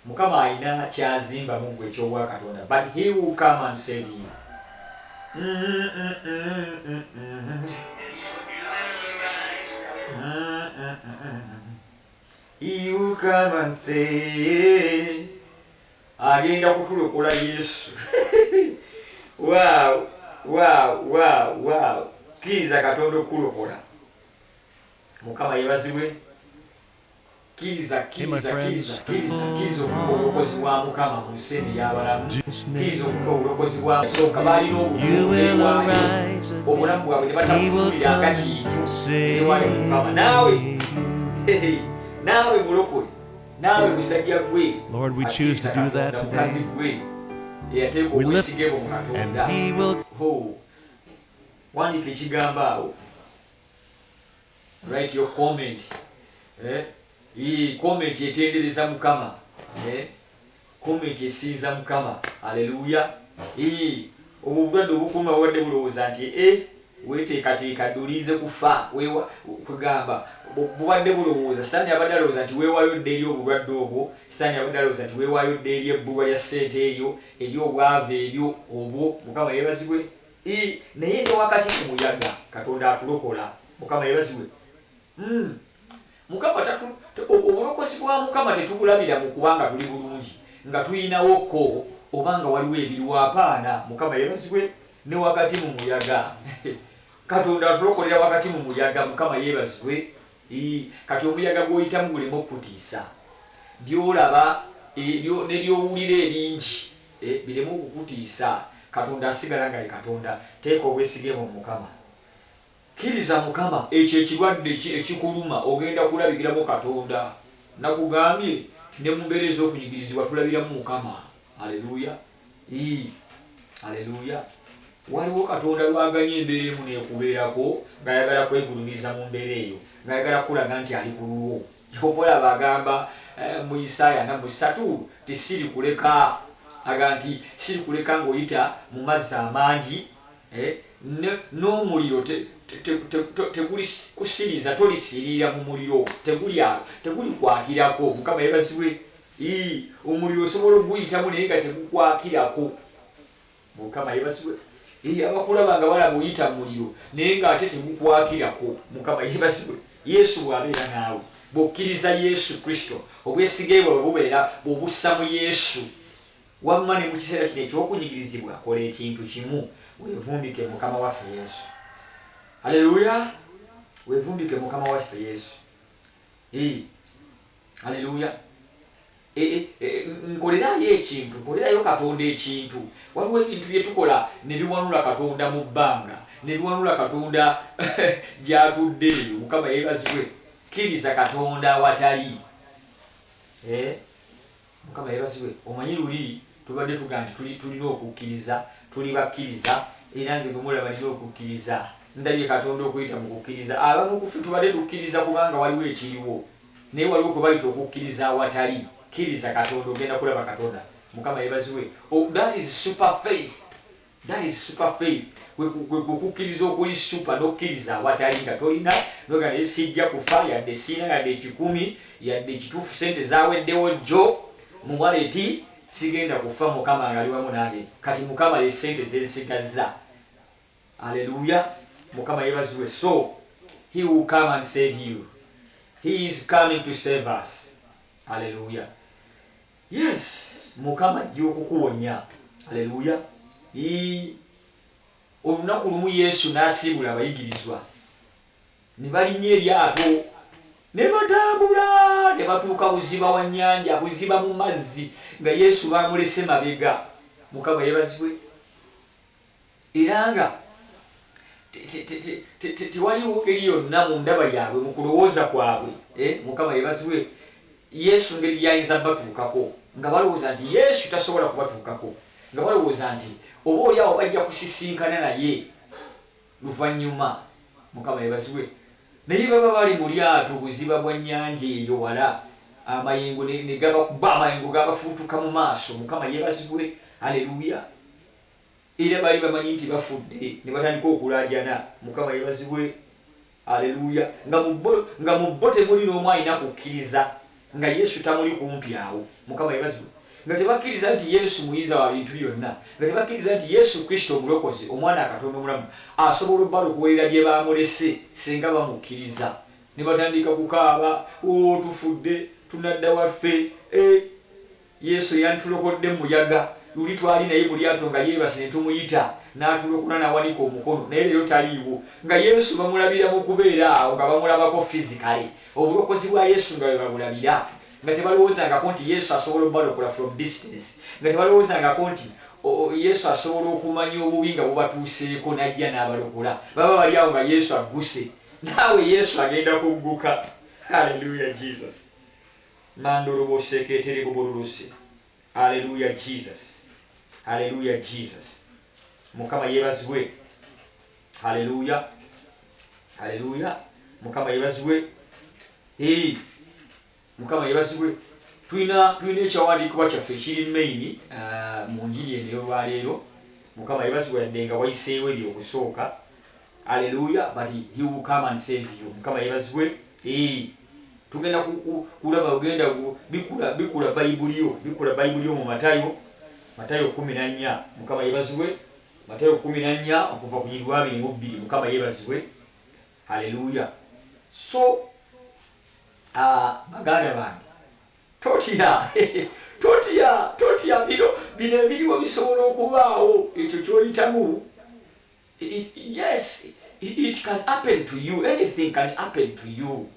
Mukama alina kyazimba mu ggwe eky'obwa Katonda. But he will come and save you. He will come and say, agenda kutulokola Yesu. Wow, wow, wow, wow. Kkiriza Katonda okulokola. Mukama yebazibwe. Kkiriza obulokozi bwa Mukama mu nsi ey'abalamu. Kkiriza obulokozi bwa Nsooka balina obulamu bwabwe ne batabufuuliranga kintu ewali Mukama. Naawe mulokole, naawe musajja gwe. Lord, we choose to do that today. We lift and he will. Wandika ekigambo awo. Write your comment. Comment etendereza Mukama. Comment esinza Mukama. Haleluya. Obulwadde obukuma wadde bulowooza nti weteekateeka dulize kufa kugamba bubadde bulowooza sitaani abadde alowooza nti weewaayo dde eri obulwadde obwo, sitaani abadde alowooza nti weewaayo dde eri ebbuba lya ssente eyo eri obwavu eryo obwo. Mukama yeebazibwe. Naye ne wakati ku muyaga Katonda atulokola. Mukama yeebazibwe. Mukama obulokozi bwa Mukama tetubulabira mu kubanga tuli bulungi nga tuyinawoko oba nga waliwo ebirwapaana. Mukama yeebazibwe. Ne wakati mu muyaga Katonda atulokolera wakati mu muyaga. Mukama yeebazibwe. Kati omuyaga gw'oyitamu gulema okukutiisa, byolaba ne byowulira ebingi birema okukutiisa. Katonda asigala nga ye Katonda. Teeka obwesige mu Mukama. Kkiriza Mukama. Ekyo ekirwadde ekikuluma ogenda kulabikiramu Katonda. Nakugambye ne mu mbeera ez'okunyigirizibwa tulabiramu Mukama. Haleluya. Haleluya. Waliwo Katonda lwaganya embeera emu neekubeerako ng'ayagala kwegulumiza mu mbeera eyo, ng'ayagala kulaga nti ali ku lulwo. Yobola bagamba mu Isaaya 3 tisiri kuleka, aga nti siri kuleka ng'oyita mu mazzi amangi n'omuliro teguli kusiriza, tolisiriira mu muliro, teguli kwakirako. Mukama yeebazibwe. Omuliro osobola okuguyitamu naye nga tegukwakirako. Mukama yeebazibwe. Abakulaba nga balaba oyita mu muliro naye ng'ate tegukwakirako. Mukama yeebazibwe. Yesu bw'abeera naawe, bw'okkiriza Yesu Kristo, obwesige bwawe bubeera bw'obussa mu Yesu, wamma ne mu kiseera kino eky'okunyigirizibwa, kola ekintu kimu, weevumbike Mukama waffe Yesu. Haleluya. Weevumbike Mukama waffe Yesu. Haleluya. Nkolerayo ekintu, nkolerayo Katonda ekintu. Waliwo ebintu bye tukola ne biwanula Katonda mu bbanga, ne biwanula Katonda gy'atudde eyo. Mukama yeebazibwe. Kkiriza Katonda watali. Mukama yeebazibwe. Omanyi luli tubadde tuga nti tulina okukkiriza, tuli bakkiriza, era nze bwemulaba nina okukkiriza. Ndabye Katonda okuyita mu kukkiriza. Abamu ku ffe tubadde tukkiriza kubanga waliwo ekiriwo, naye waliwo kwe bayita okukkiriza awatali. Kkiriza Katonda ogenda kulaba Katonda. Mukama yeebazibwe. That is super faith. That is super faith. Kukkiriza okuli super n'okkiriza awatali nga tolina noga naye sijja kufa yadde siina yadde ekikumi yadde ekituufu sente zaaweddewo jjo mu waleti sigenda kufa. Mukama nga ali wamu nange. Kati Mukama ye sente zensigazza. Haleluya. Mukama yeebazibwe. So he will come and save you. He is coming to save us. Haleluya. Yes. Mukama ajja okukuwonya. Haleluya. Olunaku lumu Yesu n'asiibula abayigirizwa ne balinnya eryato ne batambula ne batuuka buziba wa nnyanja, buziba mu mazzi nga Yesu baamulese mabega. Mukama yeebazibwe. Era nga tewaliwo ngeri yonna mu ndaba yaabwe mu kulowooza kwabwe. Mukama yeebazibwe. Yesu ngeri gy'ayinza batuukako nga balowooza nti Yesu tasobola kubatuukako, nga balowooza nti oba oliawo bajja kusisinkana naye luvannyuma. Mukama yeebazibwe. Naye baba bali mu lyato buziba bwa nnyanja eyo wala, amayengo ne gabakuba, amayengo gabafuutuka mu maaso. Mukama yeebazibwe. Haleluya. Era bali bamanyi nti bafudde ne batandika okulaajana. Mukama yeebazibwe. Haleluya. Nga mu bo temuli n'omu alina kukkiriza nga Yesu tamuli kumpi awo mukama yebazibwe nga tebakkiriza nti Yesu muyiza wa bintu byonna nga tebakkiriza nti Yesu Kristo omulokozi omwana Katonda omulamu asobola obbala okuwulira bye bamulese singa bamukkiriza ne batandika kukaaba tufudde tunadda waffe Yesu yantulokodde mu muyaga luli twali naye mu lyato nga yeebase ne tumuyita n'atulokola n'awanika omukono naye leero taliiwo nga Yesu bamulabira mu kubeera awo nga bamulabako physically obulokozi bwa Yesu nga bwe babulabira nga tebalowoozangako nti Yesu asobola obbalokola from distance nga tebalowoozangako nti Yesu asobola okumanya obubi nga bubatuuseeko n'ajja n'abalokola baba bali awo nga Yesu agguse naawe Yesu agenda kugguka. Haleluya Jesus. Mandoroboseketere goborose. Haleluya Jesus. Haleluya Jesus. Mukama yebazibwe. Haleluya. Haleluya. Mukama yebazibwe. Mukama yebazibwe. Tuina ekyawandiikibwa kyaffe kiri main mu njiri eno ey'olwaleero. Mukama yebazibwe yadde nga wayiseewo ebyo okusooka. Haleluya. But he will come and save you. Mukama yebazibwe. Tugenda kulaba ugenda bikula Bayibuli mu Matayo 14. Mukama yebazibwe. Matayo 14 okuva ku 22. Mukama yebazibwe. Haleluya. So baganda bange totya bino ebiriwo bisobola okubaawo ekyo kyoyitamu. Yes, it can happen to you. Anything can happen to you.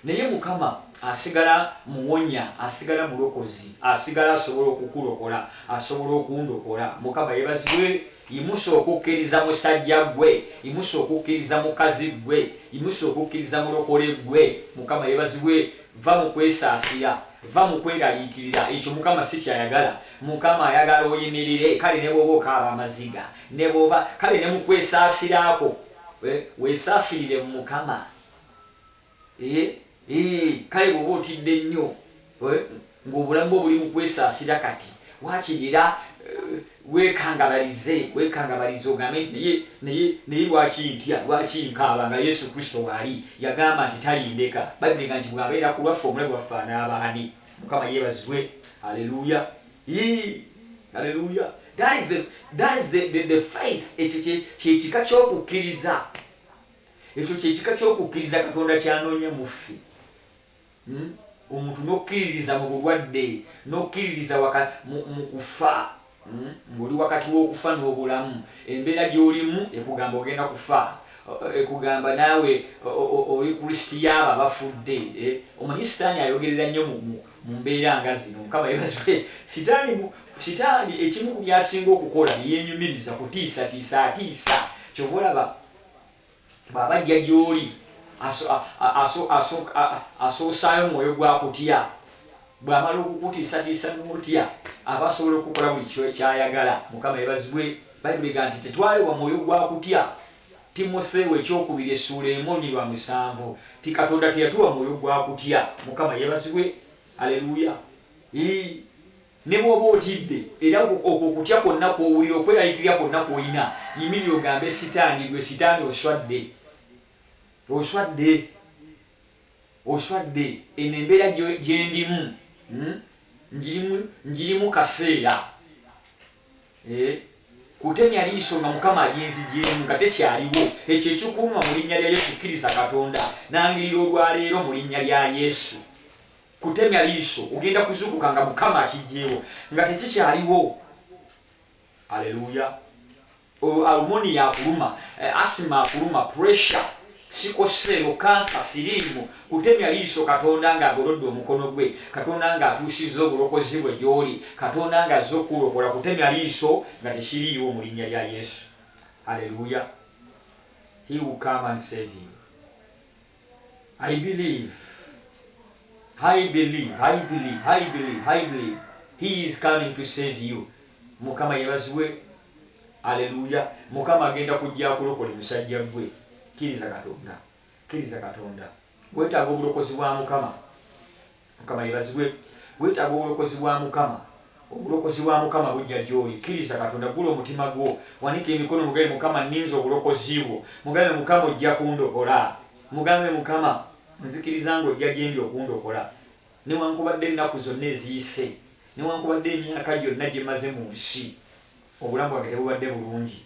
Naye Mukama asigala muwonya, asigala mulokozi, asigala asobola okukulokola, asobola okundokola. Mukama yebazibwe. Imusooka okukkiriza musajja gwe, imusooka okukkiriza mukazi gwe, imusooka okukkiriza mulokole gwe. Mukama yebazibwe. Va mu kwesaasira, va mu kweraliikirira. Ekyo Mukama si kyayagala. Mukama ayagala oyimirire. Kale ne bw'oba okaaba amaziga, ne bw'oba kale ne mu kwesaasiraako weesaasirire mu Mukama. Kale bw'oba otidde nnyo ng'obulamu bwo buli mu kwesaasira kati wakirira wekangabalize ogambe naye lwaki nkaaba nga Yesu Kristo waali yagamba nti talindeka. Bayibuli nga nti bw'abeera ku lwaffe omulabe waffe anaabaani. Mukama yebazibwe. Haleluya. Haleluya. That is the faith. Ekyo kyekika ky'okukkiriza. Ekyo kyekika ky'okukkiriza Katonda kyanoonya mu ffe. Omuntu n'okkiririza mu bulwadde, n'okkiririza mu kufa. Ng'oli wakati w'okufa n'obulamu. Embeera gy'olimu ekugamba ogenda kufa. Ekugamba naawe oli Kristiyaaba bafudde. Omanyi Sitaani ayogerera nnyo mu mbeera nga zino. Mukama yebazibwe. Sitaani ekimu ku by'asinga okukola yeenyumiriza kutiisatiisa. Kyova olaba bw'aba ajja gy'oli asoosaayo omwoyo gwa kutya. Bw'amala okukutiisatiisa n'otya aba asobola okukola buli kyayagala. Mukama yebazibwe. Bayibuli ga nti tetwayibwa mwoyo gwa kutya. Timoseewo ekyokubiri essuula 1:7. Ti Katonda teyatuwa mwoyo gwa kutya. Mukama yebazibwe. Haleluya. Ne bw'oba otidde era okwo kutya kwonna kw'owulira okweraliikirira kwonna kw'olina yimirira ogambe Sitaani, gwe Sitaani oswadde. Eno embeera gye ndimu njirimu kaseera. Kutemya liiso nga Mukama alinzigyemu nga tekyaliwo. Ekyo ekikuluma mu linnya lya Yesu. Kkiriza Katonda nangirira olwaleero mu linnya lya Yesu. Kutemya liiso ogenda kuzuukuka nga Mukama akiggyewo nga tekikyaliwo. Haleluya. Alumoni yakuluma, asima akuluma, pressure, sikosero, kansa, siriimu. Kutemya liiso Katonda ng'agolodde omukono gwe, Katonda ng'atuusizza obulokozi bwe gy'oli, Katonda ng'azze okulokola. Kutemya liiso nga tekiriiwo mu linnya lya Yesu. Haleluya. He will come and save you. I believe. He is coming to save you. Mukama yebazibwe. Haleluya. Mukama agenda kujja akulokola musajja gwe. Kkiriza Katonda. Weetaaga obulokozi bwa Mukama. Mukama yebazibwe. Weetaaga obulokozi bwa Mukama. Obulokozi bwa Mukama bujja gy'oli. Kkiriza Katonda, gula omutima gwo, wanika emikono mugambe Mukama nninza obulokozi bwo. Mugambe Mukama ojja kundokola. Mugambe Mukama nzikiriza ng'ojja gyendi okundokola. newankubadde ennaku zonna eziyise newankubadde emyaka gyonna gye maze mu nsi obulamu bwange tebubadde bulungi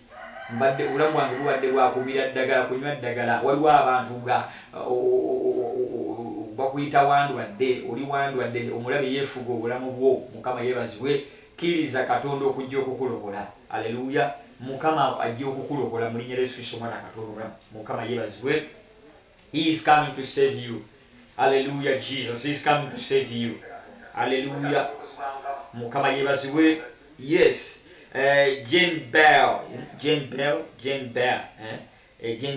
obulamu bwange bubadde bwakumira ddagala kunywa ddagala waliwo abantu nga bakuyita wandwadde oli wandwadde omulabe yeefuga obulamu bwo mukama yeebazibwe kkiriza katonda okujja okukulokola aleluya mukama ajja okukulokola mu linnya lya Yesu Kristo omwana katonda mukama yeebazibwe he is coming to save you hallelujah Jesus he is coming to save you hallelujah mukama yeebazibwe yes Jane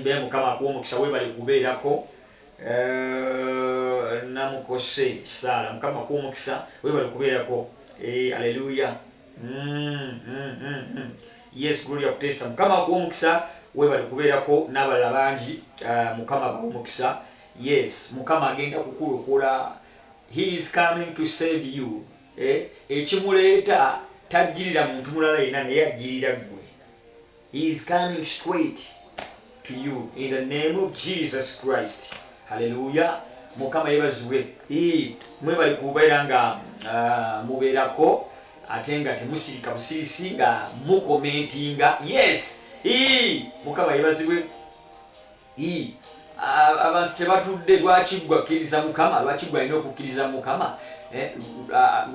Bell mukama akuwa omukisa webale kubeerako namukose Sara mukama akuwa omukisa webale kubeerako haleluya yes gloria kutesa mukama akuwa omukisa webale kubeerako n'abalala bangi mukama akuwa omukisa yes mukama agenda kukulokola he is coming to save you ekimuleeta tajjirira muntu mulala yenna naye ajjirira ggwe he is coming straight to you in the name of Jesus Christ hallelujah mukama yeebazibwe mwebali kubeera nga mubeerako ate nga temusirika busirisi nga mukomentinga yes mukama yeebazibwe abantu tebatudde lwaki ggwakkiriza mukama lwaki gwalina okukkiriza mukama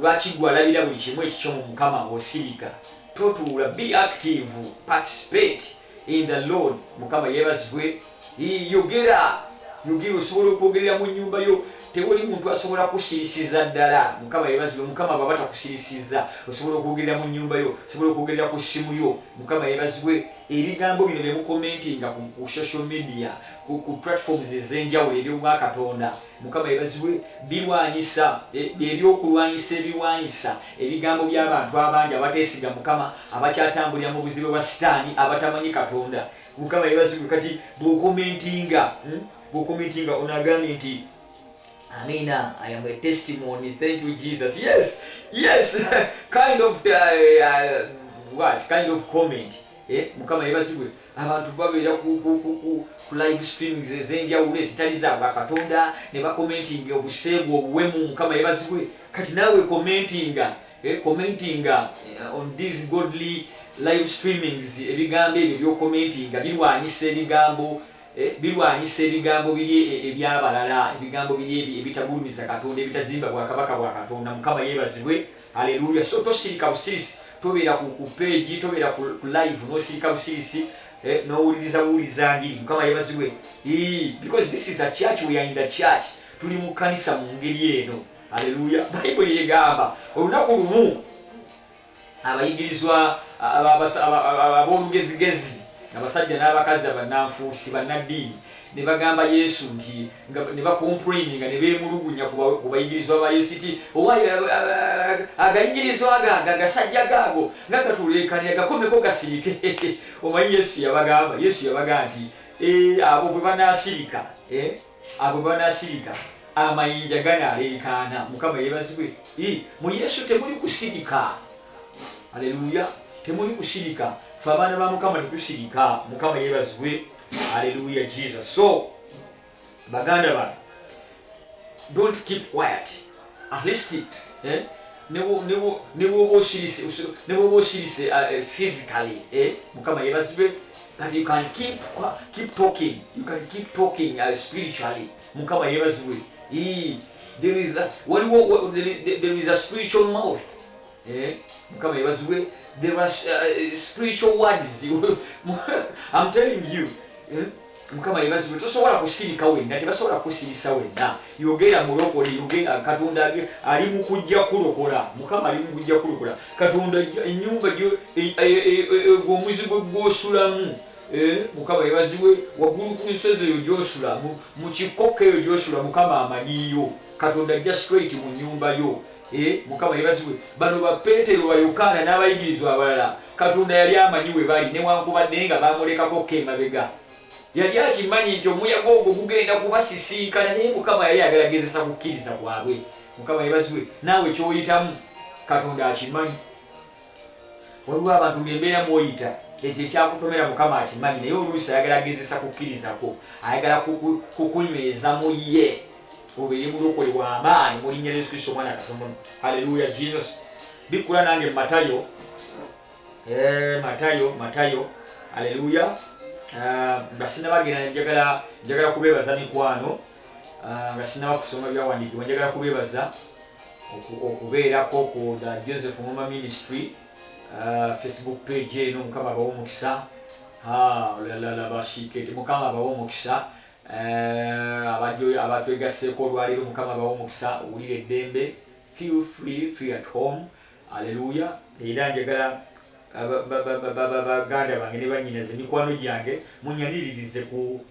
lwaki gwalabira buli kimu ekikyo mu mukama ng'osirika totuula be active participate in the Lord mukama yeebazibwe yogera osobola okwogerera mu nnyumba yo tewali muntu asobola kusirisiza ddala mukama yeebazibwe mukama baba takusirisiza osobola okwogerera mu nnyumba yo osobola okwogerera ku ssimu yo mukama yeebazibwe ebigambo bino bye mukomentinga ku social media ku platforms ez'enjawulo eby'obwa katonda mukama yeebazibwe birwanyisa ebyokulwanyisa ebiwanyisa ebigambo by'abantu abangi abateesiga mukama abakyatambulira mu buzibu bwa sitaani abatamanyi katonda mukama yeebazibwe kati bw'okomentinga onagambye nti Amina, I am a testimony. Thank you, Jesus. Yes. Kind of what? Kind of comment. Mukama yeebazibwe abantu babeera ku live streamings ez'enjawulo ezitali za Katonda ne bakomentinga obuseegu obuwemu mukama yeebazibwe kati naawe commentinga on these godly live streamings ebigambo ebyo by'okomentinga birwanyisa ebigambo biri ebyabalala ebigambo biri ebitagulumiza Katonda ebitazimba bwakabaka bwa Katonda mukama yeebazibwe haleluya so tosirika busirisi tobeera ku page tobeera ku live nosirika busirisi n'owuliriza ngiri mukama yeebazibwe because this is a church we are in the church tuli mu kanisa mu ngeri eno haleluya Bible yegamba olunaku lumu abayigirizwa ab'olugezigezi abasajja n'abakazi abannanfuusi bannaddiini ne bagamba Yesu nti ne bakomplaininga ne beemulugunya ku bayigirizwa ba Yesu nti agayigirizwa agasajja gaago nga gatuleekanira gakomeko gasirike omanyi Yesu yabagamba nti abo bwe banaasirika amayinja ganaleekaana mukama yeebazibwe mu Yesu temuli kusirika haleluya temuli kusirika fe abaana ba mukama tetusirika mukama yeebazibwe haleluya Jesus so baganda bano don't keep quiet at least ne bwoba osirise physically mukama yeebazibwe that you can keep talking spiritually mukama yeebazibwe there is a spiritual mouth mukama yeebazibwe there are spiritual words I'm telling you mukama yeebazibwe tosobola kusirika wenna tebasobola kusirisa wenna yogera mulokole yogera Katonda ali mu kujja kulokola mukama ali mu kujja kulokola Katonda ennyumba omuzigo gw'osulamu mukama yeebazibwe waggulu ku nsozi eyo gy'osula mu kikokko eyo gy'osula mukama amanyiyo Katonda ajja straight mu nnyumba yo mukama yeebazibwe bano ba Peetero ba Yokaana n'abayigirizwa abalala Katonda yali amanyi we bali newankubadde nga bamulekako emabega yali akimanyi nti omuyaga ogwo gugenda kubasisinkana naye mukama yali agalagezesa kukkiriza kwabwe mukama yeebazibwe naawe kyoyitamu Katonda akimanyi waliwo abantu ng'embeera mw'oyita ekyo ekyakutomera mukama akimanyi naye oluusi ayagala agezesa kukkirizako ayagala kukunyweza mu ye obeere mulokole w'amaanyi mu linnya lya Yesu Kristo omwana Katonda. Haleluya Jesus. Bikula nange Matayo. Matayo. Haleluya. Nga sinnabagenda njagala kubeebaza mikwano. Nga sinnaba kusoma byawandiikibwa njagala kubeebaza okubeerako ku the Joseph Muma Ministry Facebook page eno. Mukama abawe omukisa. Bashikete Mukama abawe omukisa. Abatwegasseeko olwaleero Mukama abawe omukisa. Owulire eddembe. Feel free at home. Haleluya. Era njagala baganda bange ne bannyinaze mikwano gyange munyaniririze ku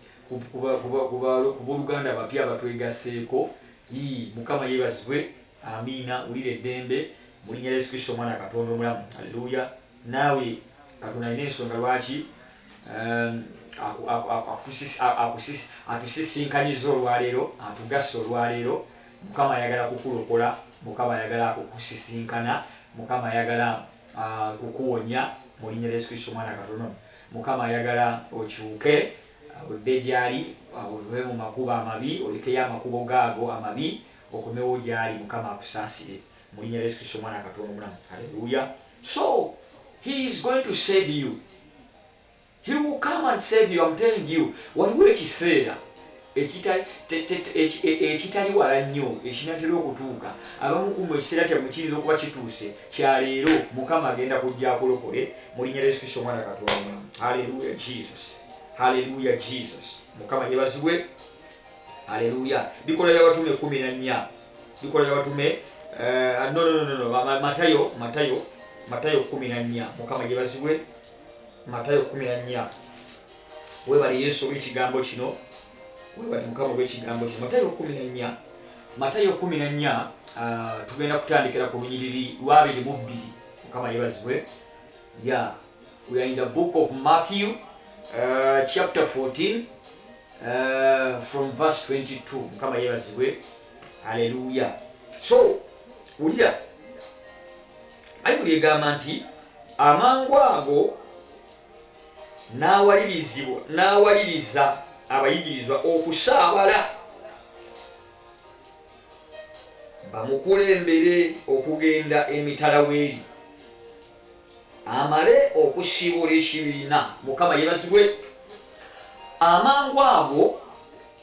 Luganda abapya abatwegasseeko. Mukama yeebazibwe. Amiina. Owulire eddembe mu linnya lya Yesu Kristo omwana Katonda omulamu. Haleluya. Naawe Katonda alina ensonga lwaki atusisinkaniza olwaleero, atugassa olwaleero. Mukama ayagala kukulokola. Mukama ayagala kukusisinkana. Mukama ayagala kukuwonya mu linnya lya Yesu Kristo omwana Katonda. Mukama ayagala okyuke odde gy'ali, ove mu makubo amabi, olekeyo amakubo gaago amabi, okomewo gy'ali. Mukama akusaasire mu linnya lya Yesu Kristo omwana Katonda omulamu. Haleluya. So he is going to save you. He will come and save you. I'm telling you. Waliwo ekiseera ekitali wala nnyo ekinatera okutuuka. Abamu ku ekiseera kyammwe kiyinza okuba kituuse kya leero. Mukama agenda kujja akulokole mu linnya lya Yesu Kristo omwana Katonda omulamu. Haleluya Jesus. Haleluya Jesus. Mukama yeebazibwe. Haleluya. Bikola by'Abatume 14. Bikola by'Abatume Matayo 14. Mukama yeebazibwe. Matayo 14. Weebale Yesu olw'ekigambo kino. Weebale Mukama olw'ekigambo kino. Matayo 14. Tugenda kutandikira ku lunyiriri lwa 22. Mukama yeebazibwe. Yeah. We are in the book of Matthew, chapter 14, from verse 22. Mukama yeebazibwe. Hallelujah. So, ulira Bayibuli egamba nti amangu ago n'awaliriza abayigirizwa okusaabala bamukulembere okugenda emitala w'eri amale okusiibula ekibiina. Mukama yeebazibwe. Amangu ago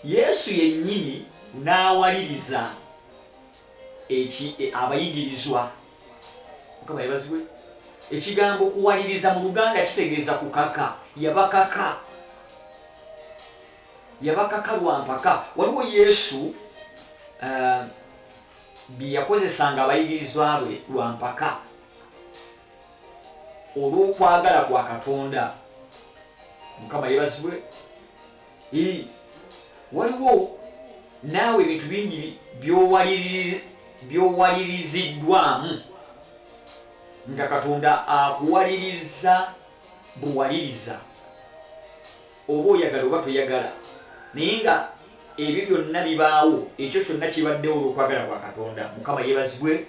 Yesu yennyini n'awaliriza abayigirizwa. Mukama yeebazibwe. Ekigambo kuwaliriza mu Luganda kitegeeza kukaka. Yabakaka lwampaka. Waliwo Yesu bye yakozesanga abayigirizwa be lwampaka olw'okwagala kwa Katonda. Mukama yeebazibwe. Waliwo naawe ebintu bingi by'owaliriziddwamu nga Katonda akuwaliriza buwaliriza, oba oyagala oba toyagala, naye nga ebyo byonna bibaawo, ekyo kyonna kibaddewo olw'okwagala kwa Katonda. Mukama yeebazibwe.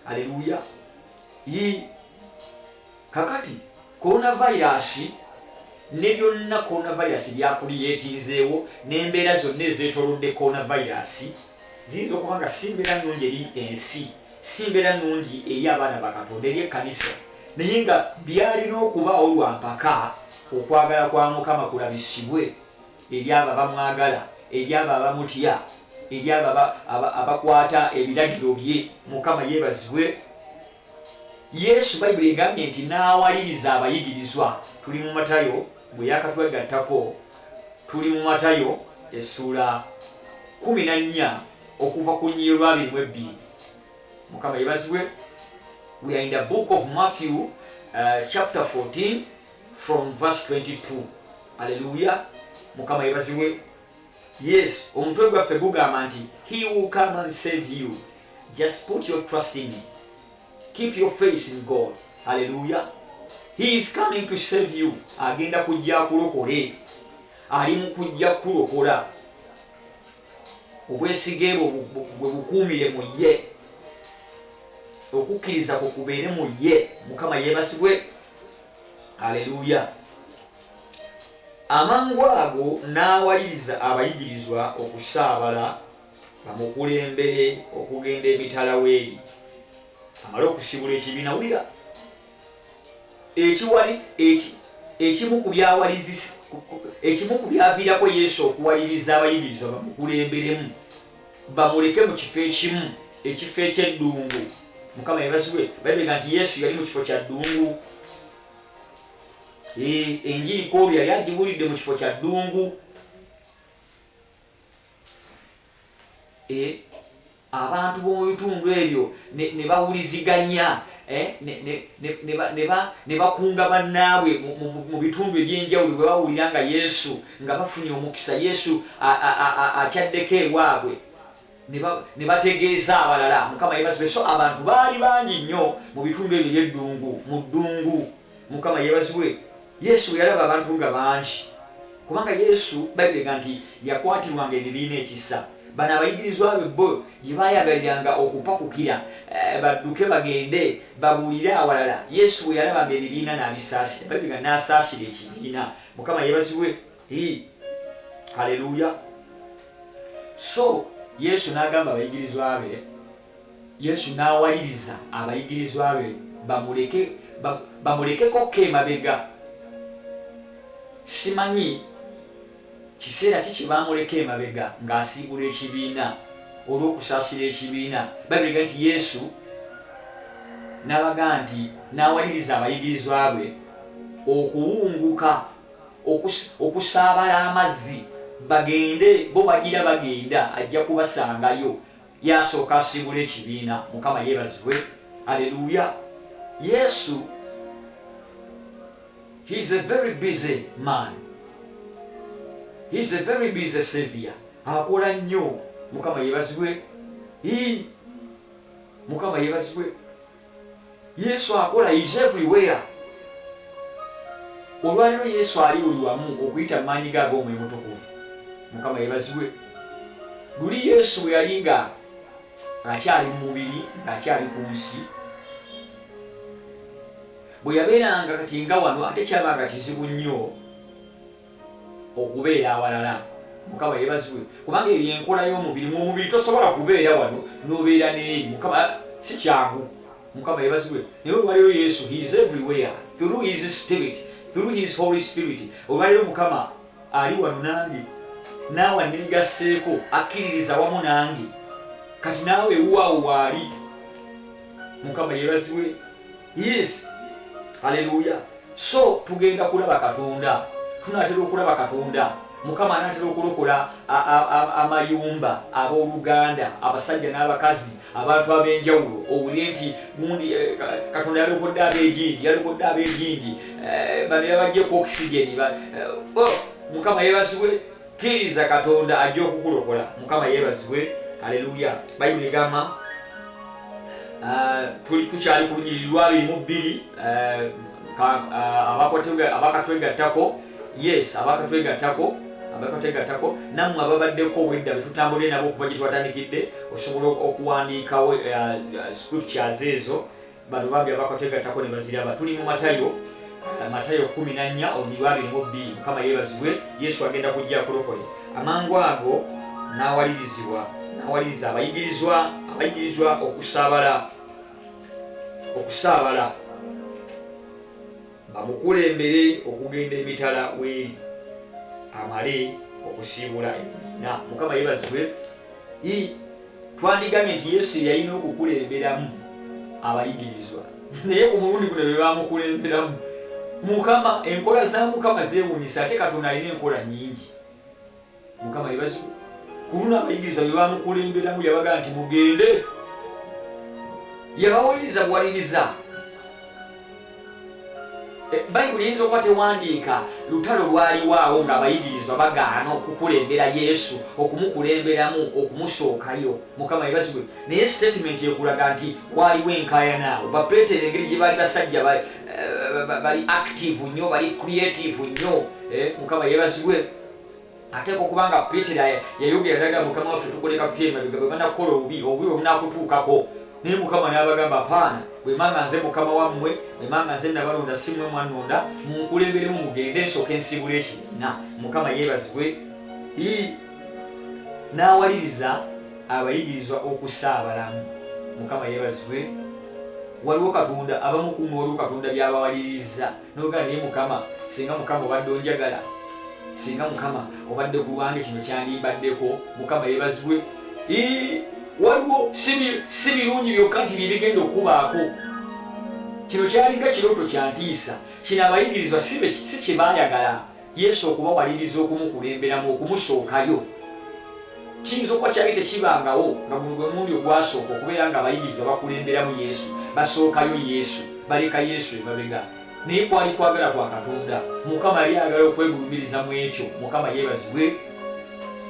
Haleluya. Kakati coronavirus ne byonna coronavirus byakuliyeetinzeewo n'embeera zonna ezeetoolodde coronavirus ziyinza okuba nga si mbeera nnungi eri ensi, si mbeera nnungi eri abaana ba Katonda, eri ekkanisa, naye nga byalina okubaawo lwampaka okwagala kwa Mukama kulabisibwe eri abo abamwagala, eri abo abamutya, eri abo abakwata ebiragiro bye. Mukama yeebazibwe. Yesu Bayibuli egambye nti n'awaliriza abayigirizwa. Tuli mu Matayo, bwe yakatwegattako, tuli mu Matayo essula 14 okuva ku nnyiriri lwa 22. Mukama yeebazibwe. We are in the book of Matthew, chapter 14, from verse 22. Hallelujah. Mukama yeebazibwe. Yes, omutwe gwaffe gugamba nti he will come and save you. Just put your trust in him. Keep your faith in God. Hallelujah. He is coming to save you. Agenda kujja kulokole. Ali mu kujja kulokola. Obwesige bwe bukuumire mu ye. Okukkiriza kwo kubeere mu ye. Mukama yeebazibwe. Hallelujah. Amangu ago n'awaliriza abayigirizwa okusaabala bamukulembere okugenda emitala weeri amale okusibula ekibiina. Wulira ekimu ku byaviirako Yesu okuwaliriza abayigirizwa bamukulemberemu, bamuleke mu kifo ekimu, ekifo ekyeddungu. Mukama yebazibwe. Bayibuli nti Yesu yali mu kifo kya ddungu. Enjiri k'olwo yali agibulidde mu kifo kya ddungu. Abantu b'omu bitundu ebyo ne bawuliziganya ne bakunga bannaabwe mu bitundu ebyenjawulo bwe bawulira nga Yesu nga bafunye omukisa, Yesu akyaddeko ewaabwe, ne bategeeza abalala. Mukama yebazibwe. So abantu baali bangi nnyo mu bitundu ebyo ebyeddungu, mu ddungu. Mukama yebazibwe. Yesu bwe yalaba abantu nga bangi, kubanga Yesu Bayibuli nti yakwatirwanga ebibiina ekisa. Bano abayigirizwa be bo gye baayagaliranga okupakukira badduke bagende babuulire awalala. Yesu bwe yalabanga ebibiina n'abisaasira. Bayibuli n'asaasira ekibiina. Mukama yebazibwe. Haleluya. So Yesu n'agamba abayigirizwa be, Yesu n'awaliriza abayigirizwa be bamulekeko emabega. Simanyi kiseera kiki baamuleka emabega ng'asiibula ekibiina olw'okusaasira ekibiina. Bayibuli nti Yesu n'abaga nti n'awaliriza abayigirizwa be okuwunguka, okusaabala amazzi bagende, bo bagira bagenda, ajja kubasangayo. Yasooka asiibula ekibiina. Mukama yeebazibwe. Haleluya. Yesu, he's a very busy man. He's a very busy savior. Akola nnyo. Mukama yebazibwe. Mukama yebazibwe. Yesu akola, is everywhere. Olwaliro Yesu ali buli wamu okuyita mu maanyi ge ag'Omwoyo Mutukuvu. Mukama yebazibwe. Luli Yesu yali nga akyali mu mubiri, ng'akyali ku nsi, bwe yabeeranga kati nga wano, ate kyabanga kizibu nnyo okubeera awalala. Mukama yebazibwe. Kubanga eyo yenkola y'omubiri. Mu mubiri tosobola kubeera wano n'obeera n'eri. Mukama si kyangu. Mukama yebazibwe. Naye olwaliro Yesu, he is everywhere through his spirit, through his Holy Spirit. Olwaliro Mukama ali wano nange, naawe anneegasseeko, akkiririza wamu nange. Kati naawe ewuwaawo waali. Mukama yebazibwe. Yes. Haleluya. So tugenda kulaba Katonda. Tunaatera okulaba Katonda. Mukama anaatera okulokola amayumba, abooluganda, abasajja n'abakazi, abantu ab'enjawulo. Owulire nti gundi Katonda yalokodde ab'egindi, bano yabaggyeko okisigeni. Mukama yeebazibwe. Kkiriza Katonda ajja okukulokola. Mukama yeebazibwe. Haleluya. Bayibuli egamba, tukyali ku lunyiriri lwa 22, abakatwegattako. Yes, abakatwegattako. Nammwe ababaddeko obwedda betutambulire nabo okuva gye twatandikidde, osobola okuwandiikawo scriptures ezo. Bano bambi abakatwegattako ne baziraba. Tuli mu Matayo 14 olulirwa 22. Mukama yeebazibwe. Yesu agenda kujja akulokole. Amangu ago n'awaliriza abayigirizwa okusaabala bamukulembere okugenda emitala weeri amale okusiibula ebibiina. Mukama yeebazibwe. Twandigamye nti Yesu yalina okukulemberamu abayigirizwa, naye ku mulundi guno be bamukulemberamu. Mukama, enkola za Mukama zeewuunyisa, ate Katonda alina enkola nnyingi. Mukama yeebazibwe. Ku luno abayigirizwa be bamukulemberamu yabaga nti mugende, yabawuliriza buwaliriza. Bayibuli eyinza okuba tewandiika lutalo lwaliwaawo ng'abayigirizwa bagaana okukulembera Yesu, okumukulemberamu, okumusookayo. Mukama yeebazibwe. Naye statement ekulaga nti waaliwo enkaayana awo. Bapeetero engeri gye baali basajja bali active nnyo, bali creative nnyo. Mukama yeebazibwe. Ate kubanga Peetero yayogera daga Mukama waffe tukoleka tutya emabega bwe banakukola obubi obunaakutuukako. Naye Mukama n'abagamba paana, bwe manga nze Mukama wammwe, bwe manga nze nabalonda si mmwe mwannonda, munkulemberemu mugende nsooke nsiibule ekibiina. Mukama yeebazibwe. N'awaliriza abayigirizwa okusaabalamu. Mukama yeebazibwe. Waliwo Katonda abamu ku waliwo Katonda by'abawaliriza n'ogaa naye Mukama singa Mukama obadde onjagala, singa Mukama obadde ku lwange kino kyandimbaddeko. Mukama yeebazibwe. Waliwo si birungi byokka nti bigenda okubaako. Kino kyalinga kirooto kyantiisa. Kino abayigirizwa si kye baayagala Yesu okubawaliriza okumukulemberamu okumusookayo. Kiyinza okuba kyali tekibangawo nga guno gwe mulundi ogwasooka okubeera nga abayigirizwa bakulemberamu Yesu, basookayo Yesu, baleka Yesu emabega. Naye kwali kwagala kwa Katonda. Mukama yali ayagala okwegulumiriza mu ekyo. Mukama yeebazibwe.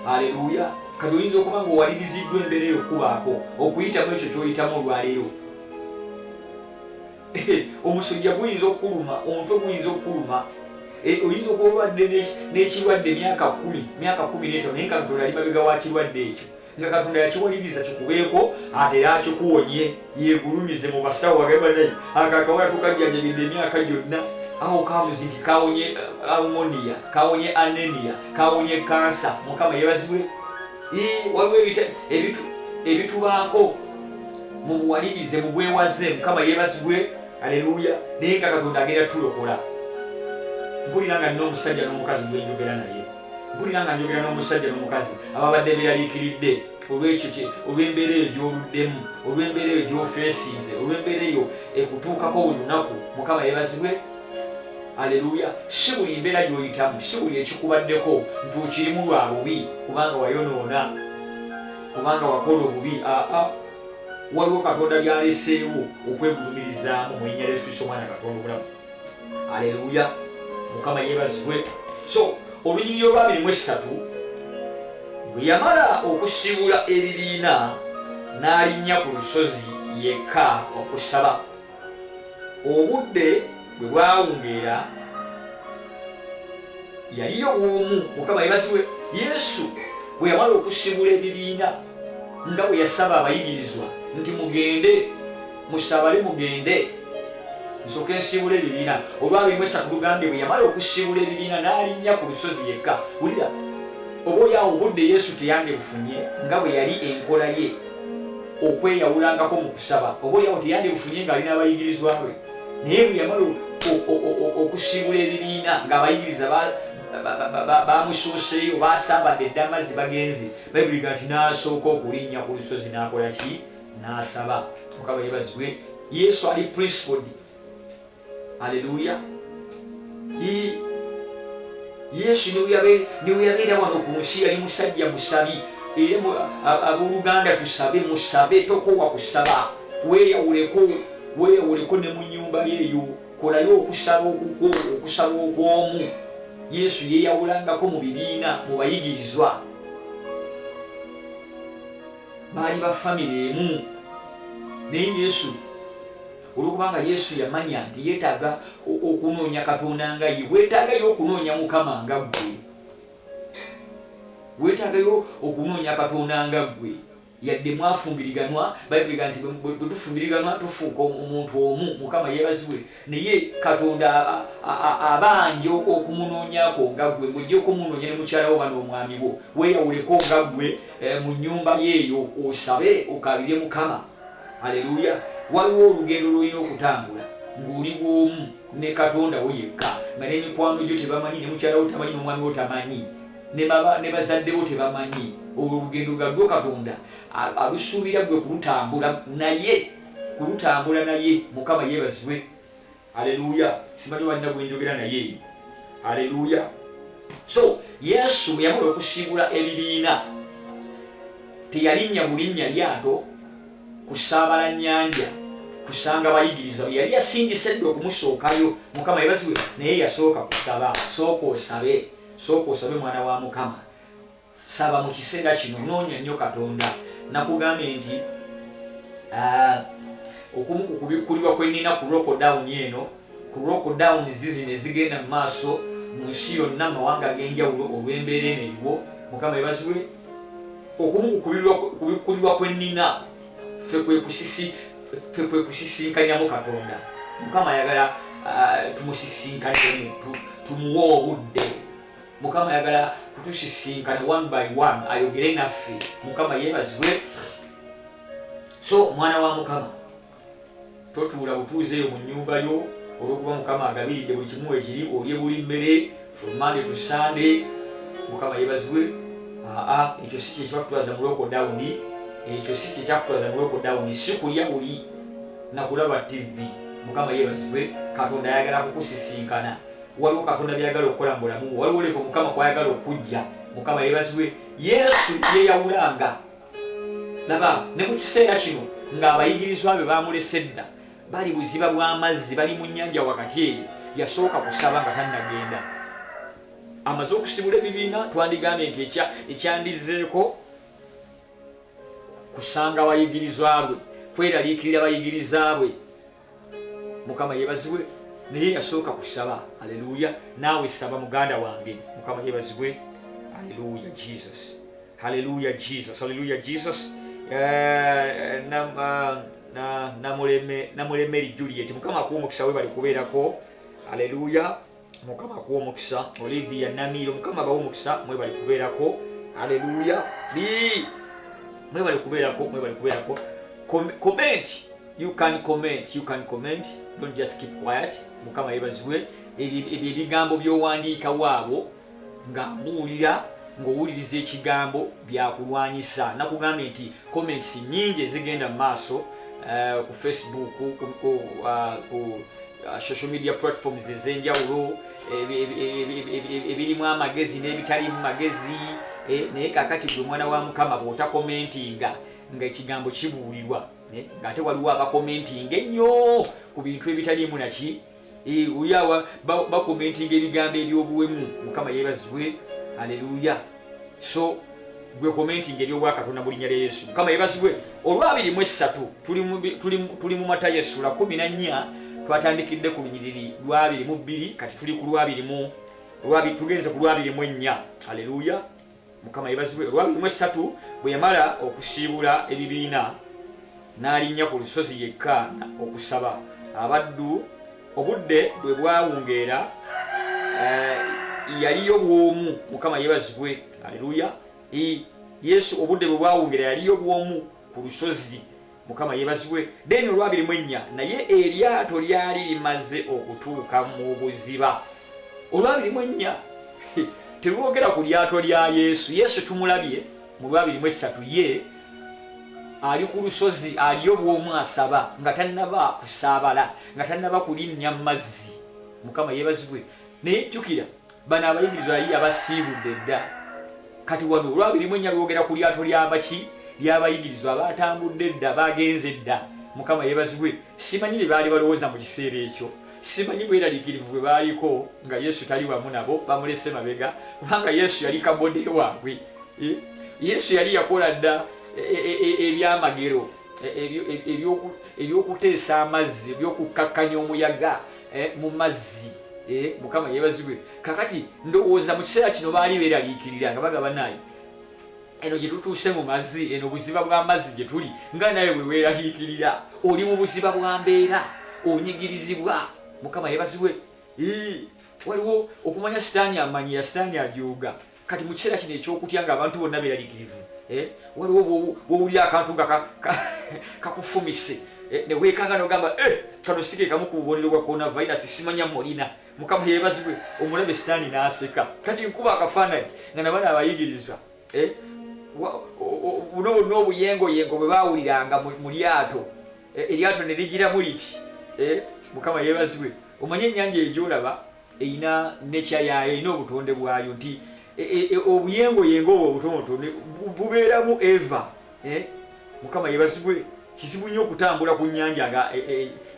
Aleluya. Kati oyinza okuba ng'owaliriziddwa embeera eyo okubaako okuyitamu ekyo ky'oyitamu olwaleero. Omusujja guyinza okuluma, omutwe guyinza okuluma. Oyinza okuba olwadde n'ekirwadde myaka 15 naye Katonda ali mabega wa kirwadde ekyo. Nga Katonda yakiwaliriza kikubeeko ate era akikuwonye, yeegulumize mu basawo agamba naye akakawala tukajjanjabidde emyaka gyonna. Awo kamuzi nti kawonye almonia, kawonye anemia, kawonye kansa. Mukama yeebazibwe. Waliwo ebitubaako mu buwalirize mu bwewaze. Mukama yeebazibwe. Aleluya. Naye nga Katonda agenda tulokola. Mpulira nga nina omusajja n'omukazi gwe njogera naye. Mpulira nga njogera n'omusajja n'omukazi ababadde beeraliikiridde olw'ekyo olw'embeera eyo gy'oluddemu, olw'embeera eyo gy'ofeesize, olw'embeera eyo ekutuukako olunaku. Mukama yeebazibwe. Aleluya. Si buli mbeera gy'oyitamu, si buli ekikubaddeko nti okirimu lwa bubi kubanga wayonoona, kubanga wakola obubi. Waliwo Katonda by'aleseewo okwegulumirizaamu mu linnya lya Yesu Kristo Omwana Katonda omulamu. Aleluya. Mukama yeebazibwe. So Olunyiriri olwa 23 bwe yamala okusibula ebibiina n'alinnya ku lusozi yekka okusaba. Obudde bwe bwawungeera yaliyo omu. Mukama yeebazibwe. Yesu bwe yamala okusibula ebibiina nga bwe yasaba abayigirizwa nti mugende musabale mugende nsooke nsibula ebibiina. Olwa 23 tugambye bwe yamala okusibula ebibiina n'alinnya ku lusozi yekka. Wulira, oboolyawo obudde Yesu teyandibufunye nga bwe yali enkola ye okweyawulangako mu kusaba. Oboolyawo teyandibufunye ng'ali n'abayigirizwa be. Naye bwe yamala okusibula ebibiina ng'abayigiriza bamusuuseeyo, baasambadde dda amazzi bagenze, Bayibuli nti n'asooka okulinnya ku lusozi n'akola ki? N'asaba. Mukama yeebazibwe. Yesu ali principled. Aleluya. Yesu niwe yabeera wano ku nsi yali musajja musabi. Era abooluganda tusabe, musabe, tokowa kusaba. Weeyawuleko ne mu nnyumba yeeyo. Kolayo okusaba okw'omu. Yesu yeeyawulangako mu bibiina, mu bayigirizwa. Baali ba famire emu. Naye Yesu olwokubanga Yesu yamanya nti yeetaaga okunoonya Katonda nga ye, weetaagayo okunoonya Mukama nga ggwe, weetaagayo okunoonya Katonda nga ggwe. Yadde mwafumbiriganwa, Bayibuli nti bwe tufumbiriganwa tufuuka omuntu omu. Mukama yeebazibwe. Naye Katonda abanje okumunoonyako nga ggwe, ng'ojja okumunoonya ne mukyala wo bano omwami bo, weeyawuleko nga ggwe mu nnyumba yeeyo, osabe okabire Mukama. Aleluya. Waliwo olugendo lw'olina okutambula ng'oli bw'omu ne Katonda wo yekka, nga n'emikwano gyo tebamanyi, ne mukyala wo tamanyi, n'omwami wo tamanyi, ne bazadde bo tebamanyi. Olwo olugendo ga ddwo Katonda alusuubira ggwe kulutambula naye. Mukama yeebazibwe. Aleluya. Simanyi walina gwe njogera naye. Aleluya. So Yesu bwe yamala okusibula ebibiina teyalinnya bulinnya lyato kusaabala nnyanja kusanga bayigirizwa. Yali yasingise dde okumusookayo. Mukama yeebazibwe. Naye yasooka kusaba. Sooka osabe mwana wa Mukama. Saba mu kiseera kino, noonya nnyo Katonda. Nakugambye nti okumu ku kubikkulirwa kwe nnina ku lockdown eno, ku lockdown zino ezigenda mu maaso mu nsi yonna amawanga ag'enjawulo olw'embeera eno eriwo. Mukama yeebazibwe. Okumu ku kubikkulirwa kwe nnina ffe kwe kusisinkanyamu Katonda. Mukama ayagala tumusisinkane, tumuwe obudde Mukama ayagala kutusisinkana one by one ayogere naffe. Mukama yeebazibwe. So mwana wa Mukama totuula butuuzeeyo mu nnyumba yo olw'okuba Mukama agabiridde buli kimu ekiri olye buli mmere from Monday to Sunday. Mukama yeebazibwe. Ekyo si kye kyakutwaza mu lockdown. Ekyo si kye kyakutwaza mu lockdown. Si kulya buli na kulaba TV. Mukama yeebazibwe. Katonda ayagala kukusisinkana. Waliwo Katonda byayagala okukola mu bulamu. Waliwo levo Mukama kwayagala okujja. Mukama yeebazibwe. Yesu yeyawulanga. Laba ne mu kiseera kino ng'abayigirizwa be baamulese dda bali buziba bw'amazzi bali mu nnyanja wakati eyo yasooka kusaba nga tannagenda. Amaze okusibula ebibiina twandigambye nti ekyandizeeko kusanga abayigirizwa bwe kweraliikirira abayigiriza bwe. Mukama yeebazibwe. Naye yasooka kusaba. Haleluya. Naawe saba muganda wange. Mukama yeebazibwe. Haleluya Jesus. Haleluya Jesus. Haleluya Jesus. Namuleme Juliet. Mukama akuwa omukisa we bali kubeerako. Haleluya. Mukama akuwa omukisa. Olivia Namiro. Mukama abawa omukisa mwe bali kubeerako. Haleluya. Mwe bali kubeerako. Comment. You can comment. Don't just keep quiet. Mukama yeebazibwe. Ebigambo by'owandiika waabo nga muwulira ng'owuliriza ekigambo byakulwanyisa. Nakugambye nti comments nyingi ezigenda mu maaso ku Facebook, ku social media platforms ez'enjawulo ebirimu amagezi n'ebitalimu magezi. Naye kakati gwe mwana wa Mukama bw'ota commentinga ng'ekigambo kibuulirwa ng'ate waliwo abakomentinga ennyo ku bintu ebitalimu naki oli awa bakomentinga ebigambo eby'obuwemu. Mukama yeebazibwe. Haleluya. So gwe commenting ery'obwakatonda mu linnya lya Yesu. Mukama yeebazibwe. Olwabiri-3 tuli mu Matayo essula 14 twatandikidde ku lunyiriri lwa 22 kati tuli ku tugenze ku 24. Haleluya. Mukama yeebazibwe. Olwabiri-3 bwe yamala okusiibula ebibiina n'alinnya ku lusozi yekka okusaba abaddu. Obudde bwe bwawungeera yaliyo bwomu. Mukama yeebazibwe. Haleluya. Yesu obudde bwe bwawungeera yaliyo bwomu ku lusozi. Mukama yeebazibwe. Then olwabiri-4 naye eryato lyali limaze okutuuka mu buziba. Olwabiri-4 tebwogera ku lyato lya Yesu. Yesu tumulabye mu Lwabiri-3 ye ali ku lusozi aliyo bwomu asaba nga tannaba kusaabala nga tannaba kulinnya mu mazzi. Mukama yeebazibwe. Naye jjukira bano abayigirizwa yali abasiibudde dda. Kati wano Olwabiri-4 lwogera ku lyato ly'abaki ly'abayigirizwa abatambudde dda bagenze dda. Mukama yeebazibwe. Simanyi bye baali balowooza mu kiseera ekyo. Simanyi bweraliikirivu bwe baaliko nga Yesu tali wamu nabo bamulese mabega kubanga Yesu yali kabode waabwe. Yesu yali yakola dda ebyamagero ebyokuteesa amazzi ebyokukakkanya omuyaga mu mazzi. Mukama yeebazibwe. Kakati ndowooza mu kiseera kino baali beeraliikirira nga bagaba naye eno gye tutuuse mu mazzi eno buziba bw'amazzi gye tuli nga naye bwe weeraliikirira oli mu buziba bwa mbeera onyigirizibwa. Mukama yeebazibwe. Waliwo okumanya sitaani amanyira sitaani ajooga. Kati mu kiseera kino ekyokutya ng'abantu bonna beeraliikirivu waliwo bwowulira akantu nga kakufumise ne weekanga n'ogamba kano sige kamu ku bubonero bwa coronavirus simanya mulina. Mukama yeebazibwe. Omulabe sitaani n'aseka. Kati nkuba akafaananyi nga nabana abayigirizwa buno bonna obuyengoyengo bwe baawuliranga mu lyato eryato ne ligiramu liti. Mukama yeebazibwe. Omanye ennyanja egyolaba eyina nekya yayo eyina obutonde bwayo nti obuyengoyengo obwo obutonotono bubeeramu eva. Mukama yeebazibwe. Kizibu nnyo okutambula ku nnyanja nga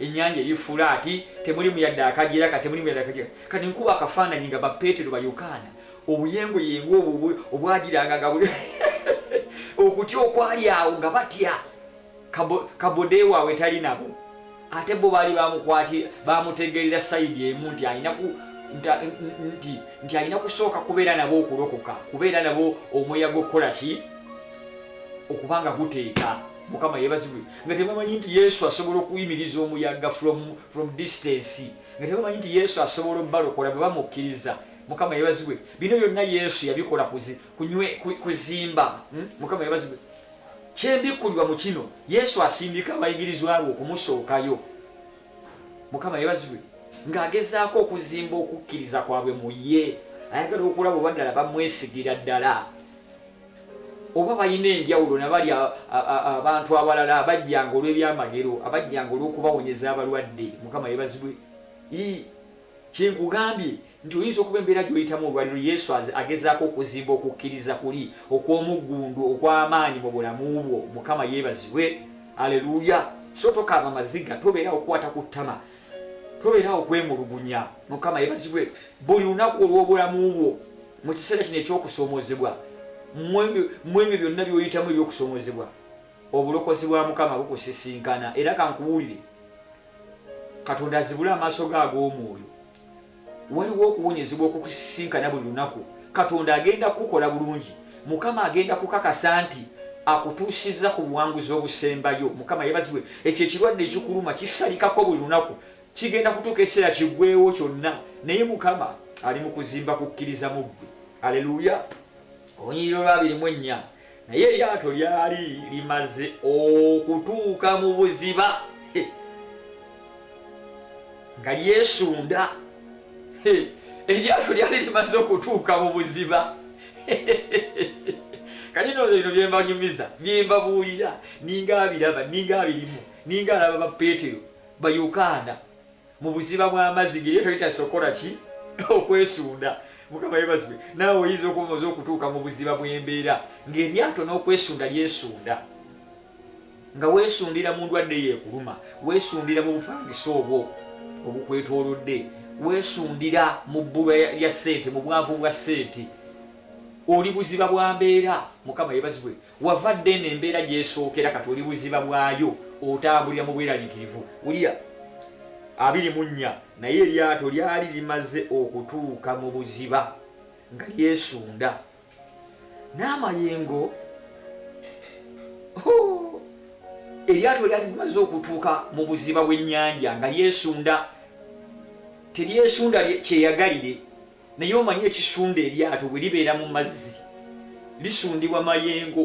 ennyanja eri fulaati temulimu yadde akagira katemulimu yadde akagira. Kati nkuba akafaananyi nga bapeetero bayokaana obuyengoyengo obwo obwagiranga nga buli okutya okwali awo nga batya kabode waabwe tali nabo ate bo baali bamutegeerera sayidi emu nti alina kusooka kubeera nabo okulokoka kubeera nabo omwoyo gw'okukola ki okubanga guteeka. Mukama yeebazibwe. Nga tebamanyi nti Yesu asobola okuyimiriza omuyaga from distance. Nga tebamanyi nti Yesu asobola obbalokola bwe bamukkiriza mukama yebazibwe bino byonna Yesu yabikola kuzimba mukama yebazibwe kyembikulwa mu kino Yesu asindika abayigirizwa abo okumusookayo mukama yebazibwe ng'agezaako okuzimba okukkiriza kwabwe mu ye ayagala okulaba oba ddala bamwesigira ddala oba balina enjawulo nabali abantu abalala abajjanga olw'ebyamagero abajjanga olw'okubawonyeza abalwadde mukama yebazibwe kyenkugambye nti oyinza okuba embeera gy'oyitamu olwaliro Yesu agezaako okuzimba okukkiriza kuli okw'omuggundu okw'amaanyi mu bulamu bwo mukama yeebazibwe aleluya so tokaaba maziga tobeera okukwata ku ttama tobeera okwemulugunya mukama yeebazibwe buli lunaku olw'obulamu bwo mu kiseera kino ekyokusoomozebwa mu ebyo byonna by'oyitamu ebyokusoomozebwa obulokozi bwa mukama bukusisinkana era kankubuulire Katonda azibule amaaso ge ag'omwoyo waliwo okuwonyezebwa okukusisinkana buli lunaku Katonda agenda kukola bulungi mukama agenda kukakasa nti akutuusiza ku buwanguzi obusembayo mukama yeebazibwe ekyo ekirwadde ekikuluma kisalikako buli lunaku kigenda kutuuka ekiseera kiggweewo kyonna naye mukama ali mu kuzimba kukkiriza mu ggwe aleluya Onyiriro lwa 24 naye eryato lyali limaze okutuuka mu buziba nga lyesunda eryato lyali limaze okutuuka mu buziba kati no bino byembanyumiza byembabuulira ninga abiraba ninga abirimu ninga alaba ba Petero ba Yokaana mu buziba bw'amazzi eryato litasokola ki okwesunda mukama yebazibwe naawe oyinza okumaze okutuuka mu buziba bw'embeera ng'eryato n'okwesunda lyesunda nga weesundira mu ndwadde yeekuluma weesundira mu bupangisa obwo obukwetoolodde weesundira mu bbulwa lya ssente mu bwanvu bwa ssente oli buziba bwa mbeera mukama yebazibwe wavadde eno embeera gyesookera kati oli buziba bwayo otambulira mu bweraliikirivu wulira 24 naye eryato lyali limaze okutuuka mu buziba nga lyesunda n'amayengo eryato lyali limaze okutuuka mu buziba bw'ennyanja nga lyesunda teryesunda kyeyagalire naye omanyi ekisunda eryato bwe libeera mu mazzi lisundibwa mayengo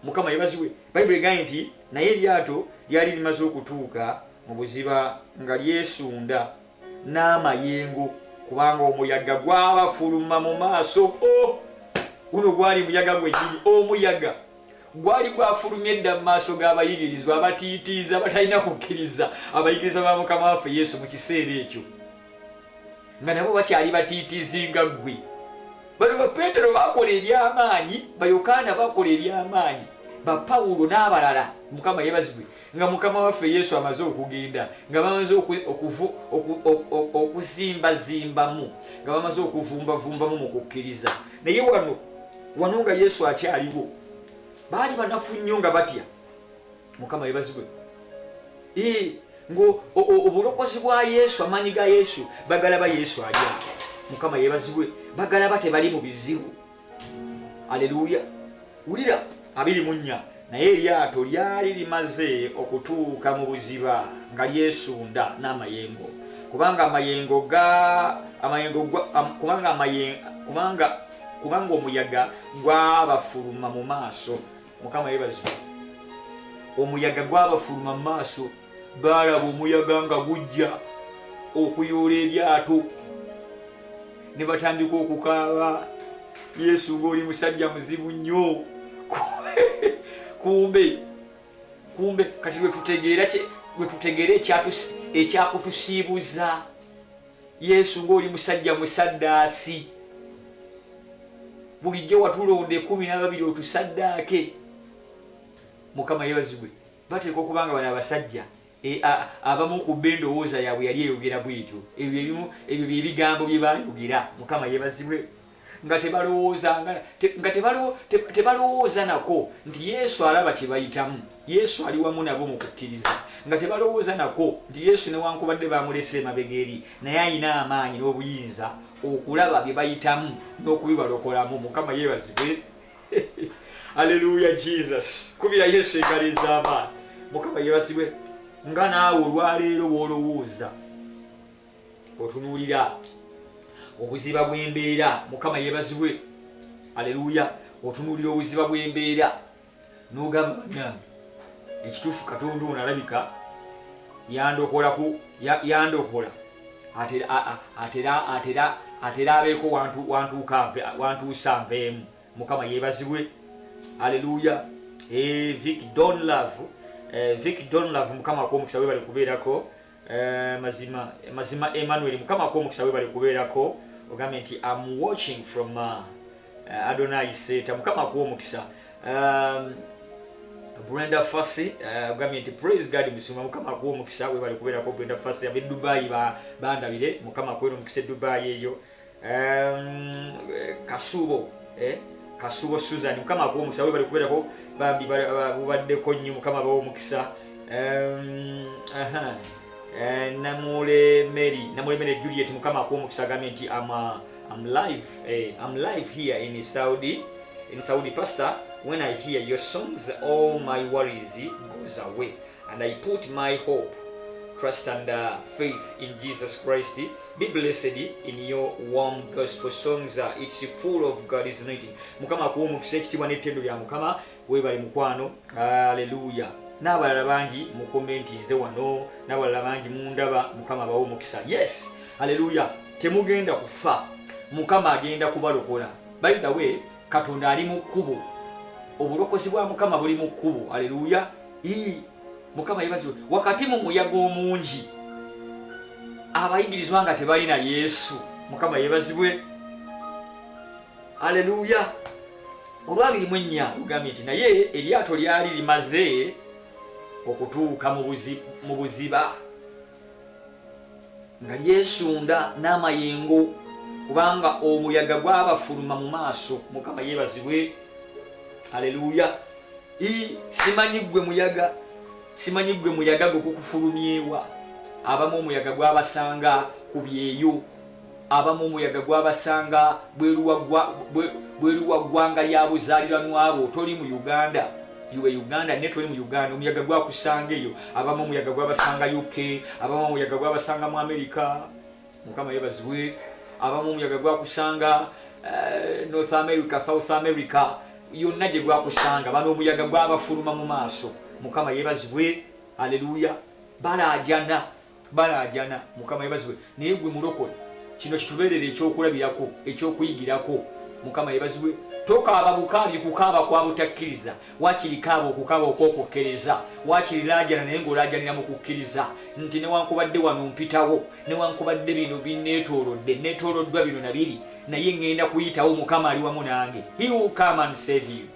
mukama yebazibwe bayibuli egambye nti naye eryato lyali limaze okutuuka mu buziba nga lyesunda n'amayengo kubanga omuyaga gwabafuluma mu maaso guno gwali muyaga gwennyini omuyaga gwali gwafulumye edda mu maaso g'abayigirizwa abatiitiiza batalina kukkiriza abayigirizwa ba mukama waffe Yesu mu kiseera ekyo nga nabo bakyali batiitiizi nga ggwe bano ba Petero bakola eby'amaanyi ba Yokaana bakola eby'amaanyi ba Pawulo n'abalala mukama yebazibwe nga mukama waffe Yesu amaze okugenda nga bamaze okuzimbazimbamu nga bamaze okuvumbavumbamu mu kukkiriza naye wano nga Yesu akyaliwo baali banafu nnyo nga batya mukama yebazibwe obulokozi bwa Yesu amaanyi ga Yesu bagalaba Yesu alya mukama yebazibwe bagalaba tebali mu bizibu aleluya wulira 24 naye eryato lyali limaze okutuuka mu buziba nga lyesunda n'amayengo kubanga omuyaga gwabafuluma mu maaso mukama yebazibwe omuyaga gwabafuluma mu maaso balaba omuyaga nga gujja okuyoola eryato ne batandika okukaaba Yesu ng'oli musajja muzibu nnyo kumbe kati lwetutegeera ekyakutusiibuza Yesu ng'oli musajja musaddaasi bulijjo watulonda 12 otusaddaake mukama yebazibwe bateeka okubanga bano abasajja abamu ku bendowooza yaabwe yali eyogera bwetyo ebyo byebigambo bye baayogera mukama yebazibwe nga tebalowooza nako nti Yesu alaba kye bayitamu Yesu ali wamu nabo mu kukkiriza nga tebalowooza nako nti Yesu newankubadde bamulese emabega eri naye ayina amaanyi n'obuyinza okulaba bye bayitamu n'okubibalokolamu mukama yebazibwe aleluya Jesus kubira Yesu engalo ez'amaanyi mukama yebazibwe nga naawe olwaleero w'olowooza otunuulira obuziba bw'embeera mukama yeebazibwe aleluya otunuulira obuziba bw'embeera n'ogamba bannange ekituufu katonda ono alabika yandokola atera abeeko wantuusa nveemu mukama yeebazibwe aleluya. Vic Donlove mukama akw'omukisa we bali kubeerako mazima Emmanuel mukama akw'omukisa we bali kubeerako ogambye nti I'm watching from Adonai Seta mukama akw'omukisa. Brenda Fassi ogambye nti praise God musuma mukama akw'omukisa we bali kubeerako Brenda Fassi abe Dubai bandabire mukama akwera omukisa Dubai eyo. Kasubo Susan mukama akw'omukisa we bali kubeerako bambi baddeko nnyo mukama bawo omukisa. Namule Mary Juliet mukama akw'omukisa agambye nti I'm live here in Saudi pastor. When I hear your songs, all my worries goes away, and I put my hope, trust and faith in Jesus Christ. Be blessed in your warm gospel songs. It's full of God's anointing. Mukama akw'omukisa ekitibwa n'ettendo lya mukama weebale mukwano. Hallelujah. N'abalala bangi mu komenti nze wano n'abalala bangi mundaba mukama bawo omukisa. Yes, hallelujah. Temugenda kufa, mukama agenda kubalokola. By the way, katonda ali mu kkubo, obulokozi bwa mukama buli mu kkubo. Hallelujah. Mukama yeebazibwe. Wakati mu muyaga omungi abayigirizwa nga tebalina Yesu mukama yeebazibwe. Hallelujah. Olwabiri mu ennya lugambye nti naye eryato lyali limaze okutuuka mu buziba nga lyesunda n'amayengo kubanga omuyaga gwabafuluma mu maaso mukama yeebazibwe. Hallelujah. Simanyi gwe muyaga gukufulumyewa. Abamu omuyaga gwabasanga ku byeyo, abamu omuyaga gwabasanga bweru wa ggwanga lya buzaaliranwa abo. Toli mu Uganda, iwe Uganda ne toli mu Uganda, omuyaga gwakusanga eyo. Abamu omuyaga gwabasanga UK, abamu omuyaga gwabasanga mu America mukama yeebazibwe. Abamu omuyaga gwakusanga North America, South America, yonna gye gwakusanga. Bano omuyaga gwabafuluma mu maaso mukama yeebazibwe. Hallelujah. Balajana mukama yeebazibwe. Naye gwe mulokole, kino kitubeerera ekyokulabirako, ekyokuyigirako mukama yeebazibwe. Tokaaba bukaabi kukaaba kwa butakkiriza, wakiri kaaba okukaaba okw'okukkereza, wakiri laajana naye ng'olaajanira mu kukkiriza nti newankubadde wano mpitawo, newankubadde bino neetooloddwa bino nabiri, naye ngenda kuyitawo mukama ali wamu nange. He will come and save you.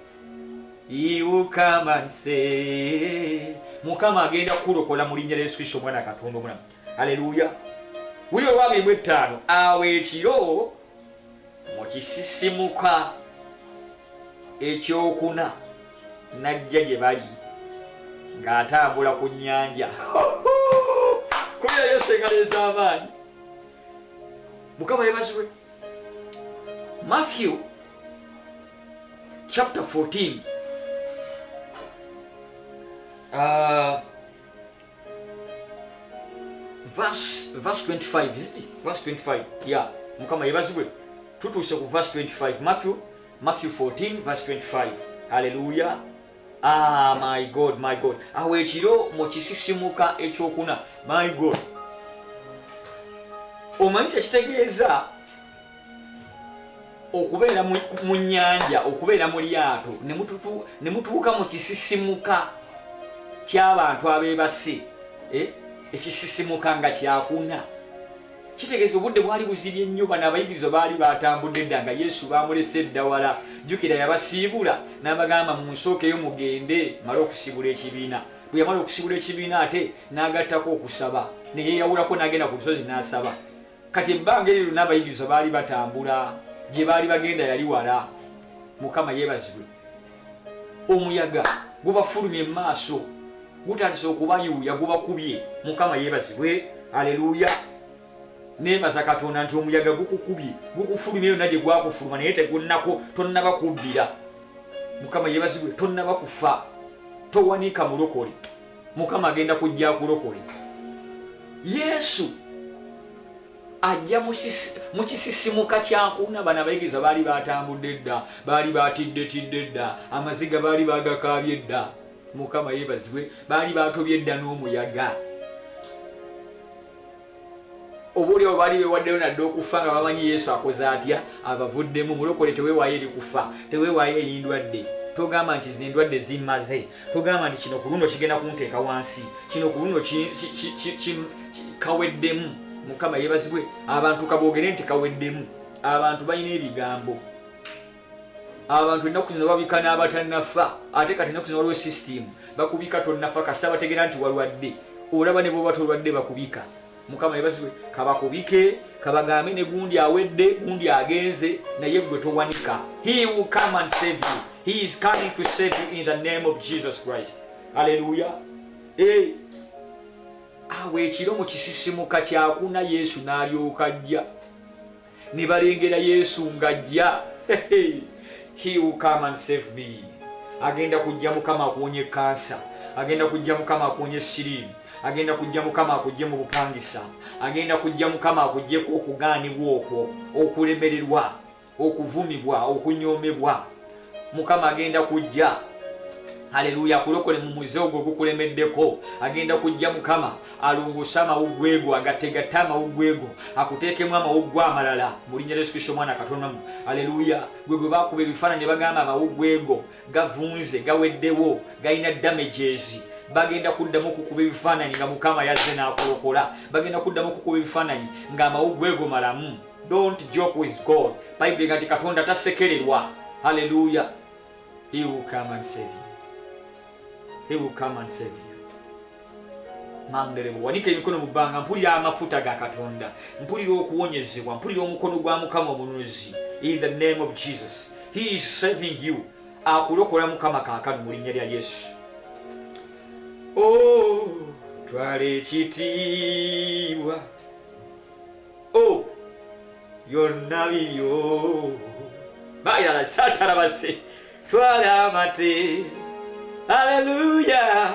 He will come and save. Mukama agenda kukulokola mu linnya lya Yesu Kristo omwana Katonda omulamu. Hallelujah. Wuli olwabiri mu ttaano awo ekiro mu kisisimuka ekyokuna najja gye bali ng'atambula ku nnyanja. Kubira Yesu engalo ez'amaanyi. Mukama yeebazibwe. Matthew chapter 14 verse 25, isn't it? Verse 25. Yeah. Mukama yeebazibwe. Tutuuse ku verse 25. Matthew 14 verse 25. Hallelujah. My God. Awo ekiro mu kisisimuka ekyokuna. My God. Omanyi ekitegeeza okubeera mu nnyanja, okubeera mu lyato ne mutuuka mu kisisimuka ky'abantu abeebase. Ekisisimuka nga kyakuna. Kitegeeza obudde bwali buzibye nnyo. Bano abayigiriza baali batambudde dda nga Yesu bamulese dda wala. Jjukira yabasiibula n'abagamba munsookeyo mugende male okusibula ekibiina. Bwe yamala okusibula ekibiina ate n'agattako okusaba, ne yeeyawulako n'agenda ku lusozi n'asaba. Kati ebbanga eryo n'abayigiriza baali batambula, gye baali bagenda yali wala. Mukama yeebazibwe. Omuyaga gubafulumye mu maaso, gutandise okubayuuya, gubakubye. Mukama yeebazibwe. Haleluya. Neebaza Katonda nti omuyaga gukukubye, gukufulumye yonna gye gwakufuluma naye tegunnako, tonnaba kubbira. Mukama yeebazibwe. Tonnaba kufa, towanika mulokole. Mukama agenda kujja kulokole. Yesu ajja mu kisisimuka kyakuna. Bano abayigirizwa baali batambudde dda, baali batiddetidde dda, amaziga baali bagakaabye dda. Mukama yeebazibwe, baali batobye dda n'omuyaga. Obuulyawo baali beewaddeyo nadde okufa nga bamanyi Yesu akoze atya, abavuddemu. Mulokole teweewaayo eri kufa, teweewaayo eri ndwadde. Togamba nti zino endwadde zimaze, togamba nti kino ku luno kigenda kunteeka wansi, kino ku luno kaweddemu. Mukama yeebazibwe, abantu kaboogere nti kaweddemu. Abantu balina ebigambo. Abantu ennaku zino babika n'abatannafa, ate kati ennaku zino waliwo sisitimu bakubika tonnafa kasita bategeera nti walwadde. Olaba ne bwoba tolwadde bakubika. Mukama yeebazibwe, kabakubike, kabagambe ne gundi awedde, gundi agenze, naye gwe towanika. He will come and save you. He is coming to save you in the name of Jesus Christ. Hallelujah. Awe ekiro mu kisisimuka kyakuna Yesu n'alyoka ajja. Ne balengera Yesu ng'ajja. He will come and save me. Agenda kujja Mukama akuwonye kansa. Agenda kujja Mukama akuwonye siriimu. Agenda kujja Mukama akujje mu bupangisa. Agenda kujja Mukama akujjeko okugaanibwa okwo, okulemererwa, okuvumibwa, okunyoomebwa. Mukama agenda kujja. Haleluya, akulokole mu muze ogwo gukulemeddeko. Agenda kujja Mukama alongosa amawuggwe go, agategata amawuggwe go, akuteekemu amawuggwe amalala mu linnya lya Yesu Kristo Mwana Katonda. Haleluya, gwe bakuba ebifaananyi bagamba amawuggwe go gavunze, gaweddewo, galina damages. Bagenda kuddamu okukuba ebifaananyi nga Mukama yazze n'akulokola. Bagenda kuddamu okukuba ebifaananyi ng'amawuggwe go malamu. Don't joke with God. Bible egamba nti Katonda tasekererwa. Haleluya. He will come and save you. He will come and save you. Manderebo wanika emikono mu bbanga, mpulira amafuta ga Katonda, mpulira okuwonyezebwa, mpulira omukono gwa Mukama omununuzi. In the name of Jesus. He is saving you. Akulokola Mukama kaakano mu linnya lya Yesu. Oh, twale ekitiibwa. Oh, byonna bibyo. Bayala satarabase. Twale amate. Hallelujah.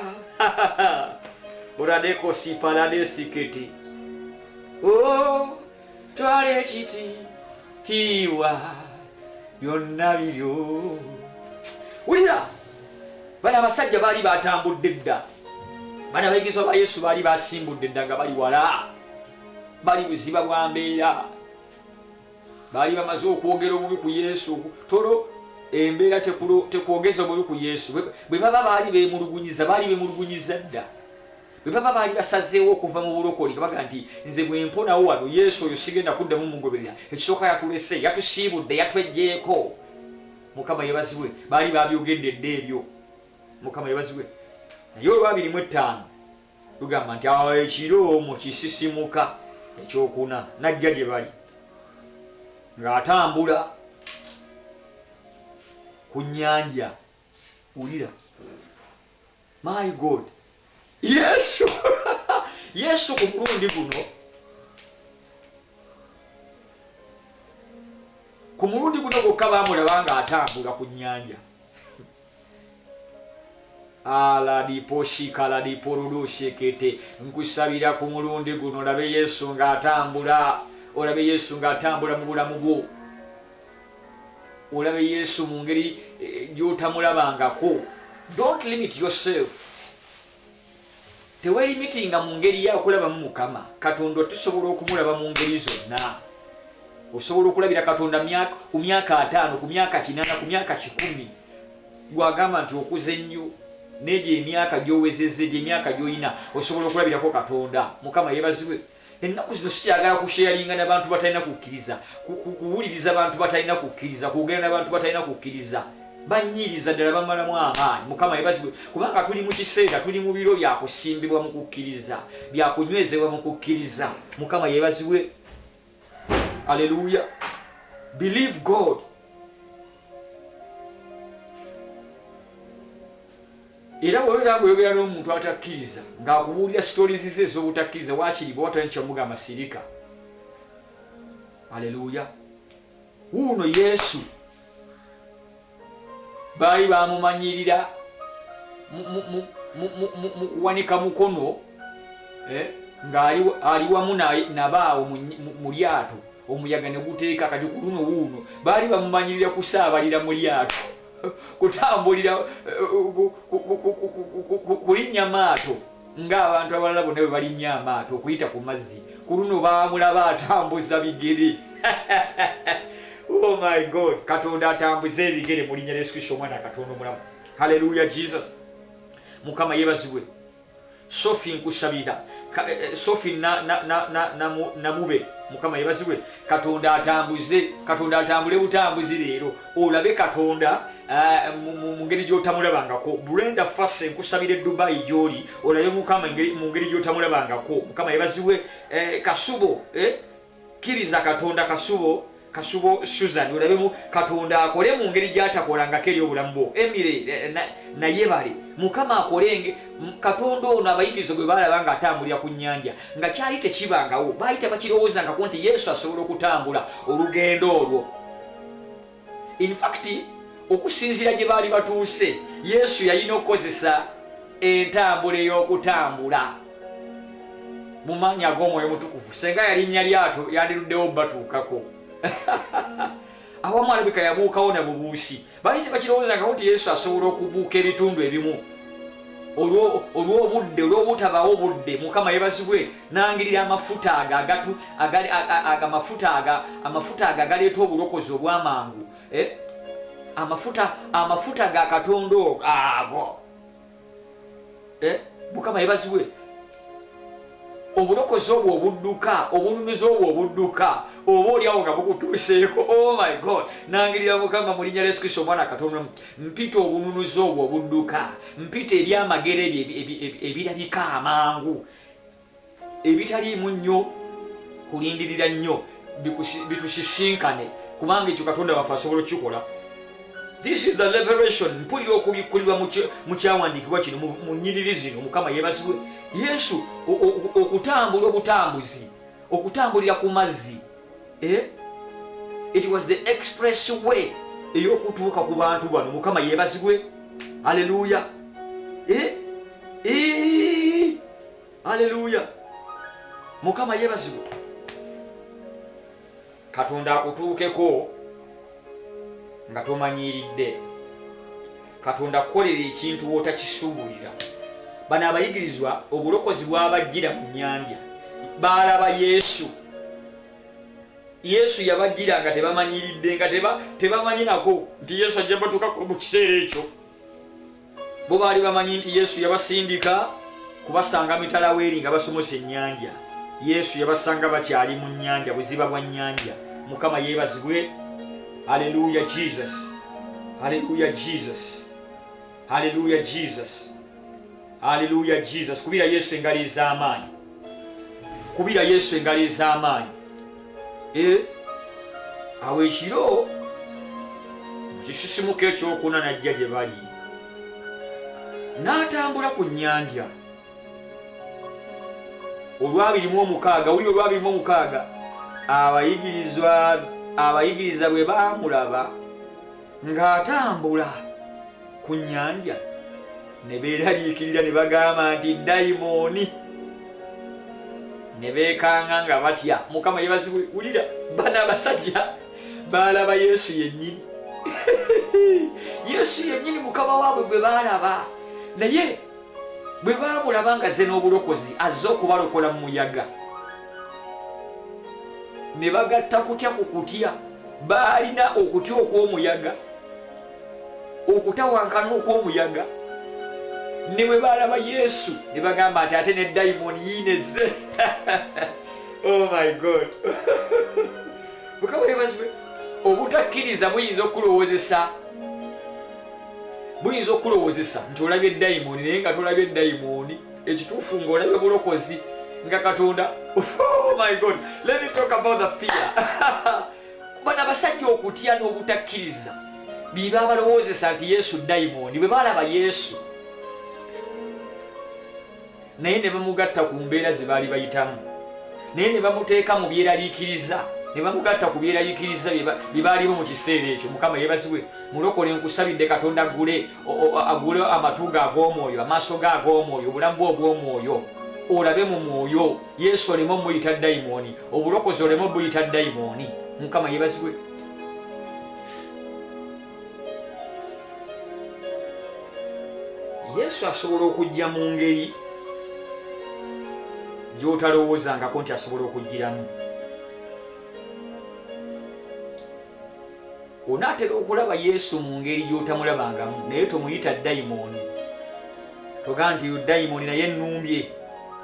Buradeko si palade siketi. Oh, twale ekitiibwa. Byonna bibyo. Ulira. Bana abasajja baali batambudde dda. Bana abayigirizwa ba Yesu baali basimbudde dda nga bali wala. Bali buziba bwa mbeera. Baali bamaze okwogera obubi ku Yesu. Tolo embeera tekwogeza obubi ku Yesu. Bwe baba baali beemulugunyiza dda. Bwe baba baali basazeewo okuva mu bulokole baga nti nze bwe mponawo wano Yesu oyo sigenda kuddamu mugoberera. Ekisooka yatulese, yatusiibudde, yatweggyeko. Mukama yeebazibwe, baali babyogedde dda ebyo. Mukama yeebazibwe. Naye olwabirimu 5 tugamba nti awo ekiro mu kisisimuka ekyokuna najja gye bali ng'atambula ku nnyanja. Ulira, my God, Yesu Yesu ku mulundi guno, ku mulundi guno gwokka baamulaba ng'atambula ku nnyanja. Aladiposhika ladiporodoshekete. Nkusabira ku mulundi guno olabe Yesu ng'atambula, olabe Yesu ng'atambula mu bulamu bwo, olabe Yesu mu ngeri gy'otamulabangako. Don't limit yourself. Teweelimitinga mu ngeri y'okulabamu Mukama. Katonda tusobola okumulaba mu ngeri zonna. Osobola okulabira Katonda ku myaka 5, ku myaka 8, ku myaka 10. Gwagamba nti okuze nnyo. Neje emyaka gy'owezezze, emyaka gy'oyina, osobola okulabirako Katonda. Mukama yeebazibwe. Ennaku zino sikyagala kusharinga n'abantu batalina kukkiriza, kuwuliriza abantu batalina kukkiriza, kugenda n'abantu batalina kukkiriza. Banyiriza ddala bamalamu amaanyi. Mukama yeebazibwe, kubanga tuli mu kiseera, tuli mu biro bya kusimbibwa mu kukkiriza, bya kunywezebwa mu kukkiriza. Mukama yeebazibwe. Hallelujah. Believe God. Era bw'obeera ng'oyogera n'omuntu atakkiriza ng'akubuulira stories ze ez'obutakkiriza waakiri bwe watali kyamugamba sirika. Haleluya. Wuuno Yesu baali bamumanyirira mu kuwanika mukono ng'ali wamu nabaawo mu lyato, omuyaga ne guteeka kati ku luno wuuno baali bamumanyirira kusaabalira mu lyato, kutambulira kulinnya maato ng'abantu abalala bonna bwe balinnya amaato okuyita ku mazzi. Ku luno baamulaba atambuza bigere. Oh my God, Katonda atambuza ebigere mu linnya lya Yesu Kristo omwana Katonda omulamu. Hallelujah Jesus. Mukama yeebazibwe. Sophie nkusabira, Sophie namube, Mukama yeebazibwe. Katonda atambule butambuzi leero, olabe Katonda mu ngeri gy'otamulabangako. Brenda Fasse nkusabira Dubai gy'oli, olabe Mukama mu ngeri gy'otamulabangako. Mukama yeebazibwe. Kasubo kkiriza Katonda Kasubo Susan, olabemu Katonda akole mu ngeri gy'atakolangako eri obulamu bwo. Emire naye bale Mukama akolenge. Katonda ono abayigiriza gwe balaba nga atambulira ku nnyanja nga kyali tekibangawo, baali tebakirowoozangako nti Yesu asobola okutambula olugendo olwo. In fact okusinziira gye baali batuuse, Yesu yalina okukozesa entambula ey'okutambula mu maanyi ag'Omwoyo Mutukuvu. Senga yalinnya lyato yandiruddewo batuukako. Awamu alabika yabuukawo na bubuusi, baali tebakirowoozangako nti Yesu asobola okubuuka ebitundu ebimu olw'obudde, olw'obutabaawo budde. Mukama yeebazibwe. Nangirira amafuta amafuta agaleeta obulokozi obw'amangu, amafuta ga Katonda ago. Mukama yeebazibwe. Obulokozi obwo obudduka, obununuzi obwo obudduka, oba oliawo nga bukutuuseeko. Oh my God, nangirira Mukama mu linnya lya Yesu Kristo omwana Katonda, mpita obununuzi obwo obudduka, mpita ebyamagero ebirabika amangu, ebitaliimu nnyo kulindirira nnyo, bitusisinkane, kubanga ekyo Katonda waffe asobola okukikola. This is the liberation. Mpulira okubikkulirwa mu kyawandiikibwa kino mu nnyiriri zino. Mukama yeebazibwe. Yesu okutambula obutambuzi, okutambulira ku mazzi. It was the express way ey'okutuuka ku bantu bano. Mukama yeebazibwe. Haleluya. Haleluya. Mukama yeebazibwe. Katonda akutuukeko nga tomanyiridde. Katonda kukolera ekintu w'otakisuubulira. Bano abayigirizwa obulokozi bwabajjira mu nnyanja, baalaba Yesu. Yesu yabajjira nga tebamanyiridde, nga tebamanyi nako nti Yesu ajja batuuka mu kiseera ekyo. Bo baali bamanyi nti Yesu yabasindika kubasanga mitalaweeri nga basomosa ennyanja. Yesu yabasanga bakyali mu nnyanja, buziba bwa nnyanja. Mukama yeebazibwe. Hallelujah Jesus. Hallelujah Jesus. Hallelujah Jesus. Hallelujah Jesus. Kubira Yesu engali ez'amaanyi. Kubira Yesu engali ez'amaanyi. Awo ekiro kisisimuka ekyokuna najja gye bali, n'atambula ku nnyanja. Olwabirimu omukaaga, wuli olwabirimu omukaaga, abayigiriza bwe baamulaba ng'atambula ku nnyanja ne beeraliikirira ne bagamba nti dayimooni, ne beekanga nga batya. Mukama yeebazibwe. Wulira, bano abasajja baalaba Yesu yennyini. Yesu yennyini Mukama waabwe gwe baalaba, naye bwe baamulaba nga azze n'obulokozi, azze okubalokola mu muyaga, ne bagatta kutya ku kutya. Baalina okutya okw'omuyaga, okutawankana okw'omuyaga. Ne bwe baalaba Yesu ne bagamba nti ate ne dayimooni yiinezze. Oh my God. Mukama yeebazibwe. Obutakkiriza buyinza okulowoozesa nti olabye dayimooni, naye nga tolabye dayimooni. Ekituufu ng'olabye bulokozi nga Katonda. Oh my God. Let me talk about the fear. Bano abasajja okutya n'obutakkiriza biba balowoozesa nti Yesu dayimooni. Bwe baalaba Yesu naye ne bamugatta ku mbeera ze baali bayitamu, naye ne bamuteeka mu byeraliikiriza, ne bamugatta ku byeraliikiriza bye baalimu mu kiseera ekyo. Mukama yeebazibwe. Mulokole nkusabidde Katonda agule amatu ge ag'omwoyo, amaaso ge ag'omwoyo, obulamu bwe obw'omwoyo. olabe mu mwoyo Yesu oleme muyita dayimoni obulokozi oleme buyita dayimoni Mukama yebazibwe Yesu asobola okujja mu ngeri gy'otalowoozangako nti asobola okujjiramu onaatera okulaba Yesu mu ngeri gy'otamulabangamu naye tomuyita dayimoni togaa nti eyo dayimoni naye ennumbye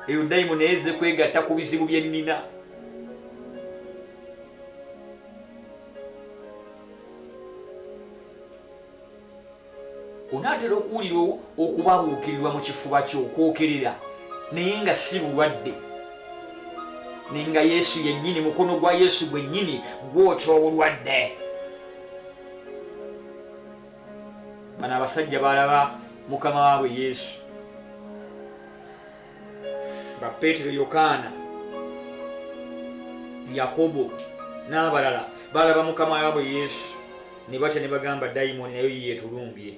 eyo dayimoni naye ezze kwegatta ku bizibu bye nnina onaatera okuwulira okubabuukirirwa mu kifuba kyo okwokerera naye nga si bulwadde naye nga Yesu yennyini mukono gwa Yesu gwennyini gwokya obulwadde bano abasajja balaba mukama waabwe Yesu ba Petero Yokaana Yakobo n'abalala balaba mukama waabwe Yesu ne batya ne bagamba dayimoni nayo yiye tulumbye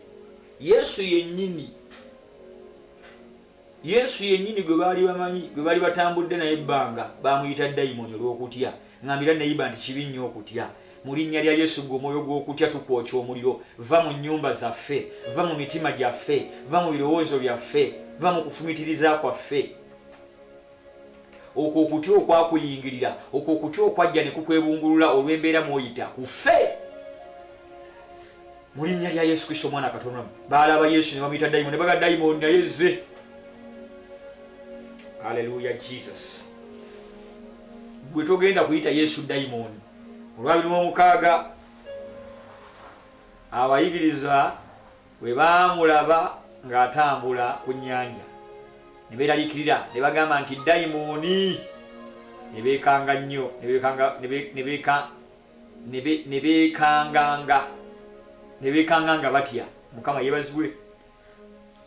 Yesu yennyini gwe baali bamanyi gwe baali batambudde naye ebbanga bamuyita dayimoni olw'okutya ngambira neyiba nti kibi nnyo okutya mu linnya lya Yesu gwe omwoyo gw'okutya tukwokya omuliro va mu nnyumba zaffe va mu mitima gyaffe va mu birowoozo byaffe va mu kufumitiriza kwaffe okwo okutya okwakuyingirira okwo okutya okwajja ne kukwebungulula olw'embeera mw'oyita kuffe mu linnya lya Yesu Kristo omwana Katonda baalaba Yesu ne bamuyita dayimoni ne baga dayimoni naye zze Hallelujah Jesus gwe togenda kuyita Yesu dayimoni olw'abiri abayigiriza bwe baamulaba ng'atambula ku nnyanja ne beeraliikirira ne bagamba nti dayimoni ne beekanga nnyo ne beekanganga batya Mukama yeebazibwe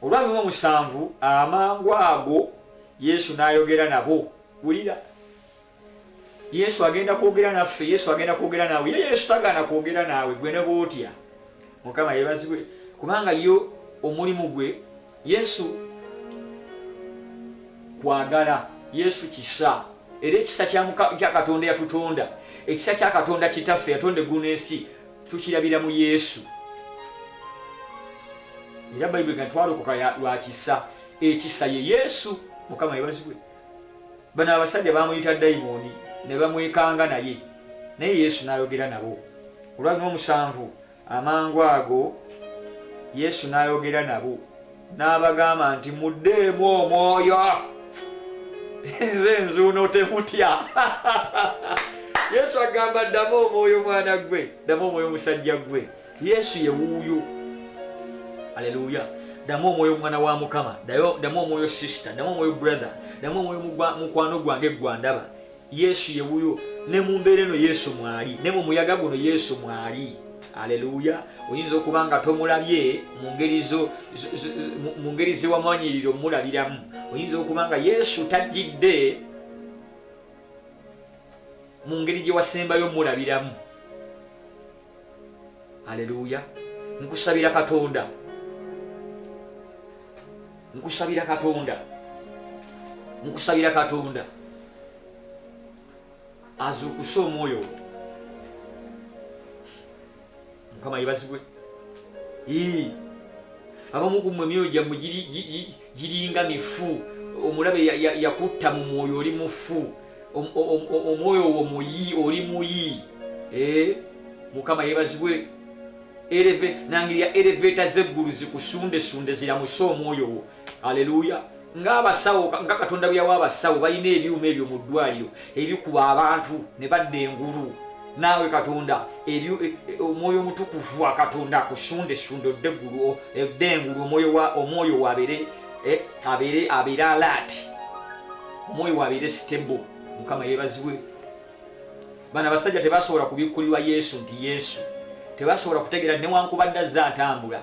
olw'abiri 7 amangu ago Yesu n'ayogera nabo wulira Yesu agenda kwogera naffe Yesu agenda kwogera naawe Yesu tagaana kwogera naawe gwe ne bw'otya Mukama yeebazibwe kubanga yo omulimu gwe Yesu kwagala Yesu kisa era ekisa kya Katonda yatutonda ekisa kya Katonda kitaffe yatonda eggulu n'ensi tukirabira mu Yesu era Bayibuli nga twalokoka lwa kisa ekisa ye Yesu Mukama yeebazibwe bano abasajja bamuyita dayimoni ne bamwekanga naye Yesu n'ayogera nabo olw'abiri 7 amangu ago Yesu n'ayogera nabo n'abagamba nti muddeemu omwoyo nze nzuuno temutya Yesu agamba ddamu omwoyo mwana gwe ddamu omwoyo musajja gwe Yesu ye wuuyo Haleluya ddamu omwoyo mwana wa Mukama ddamu omwoyo sister ddamu omwoyo brother ddamu omwoyo mukwano gwange gwandaba Yesu ye wuuyo ne mu mbeera eno Yesu mwali ne mu muyaga guno Yesu mwali Haleluya oyinza okuba nga tomulabye mu ngeri zewamanyiriro mulabiramu oyinza okuba nga Yesu tajjidde mu ngeri gye wasembayo mulabiramu Haleluya nkusabira Katonda azuukuse omwoyo Mukama yeebazibwe abamu ku mmwe emyoyo gyammwe giringa mifu omulabe yakutta mu mwoyo oli mufu omwoyo wo muyi oli muyi Mukama yeebazibwe nangeri ya elevator z'eggulu zikusunde ziramuse omwoyo wo Haleluya ng'abasawo nga Katonda bwe yawa abasawo balina ebyuma ebyo mu ddwaliro ebikuba abantu ne badda engulu naawe Katonda omwoyo omutukuvu wa Katonda akusunde odde eggulu edde engulu omwoyo wabeere alert omwoyo wabeere stable Mukama yeebazibwe bano abasajja tebasobola kubikkulirwa Yesu nti Yesu tebasobola kutegeera newankubadde azze atambula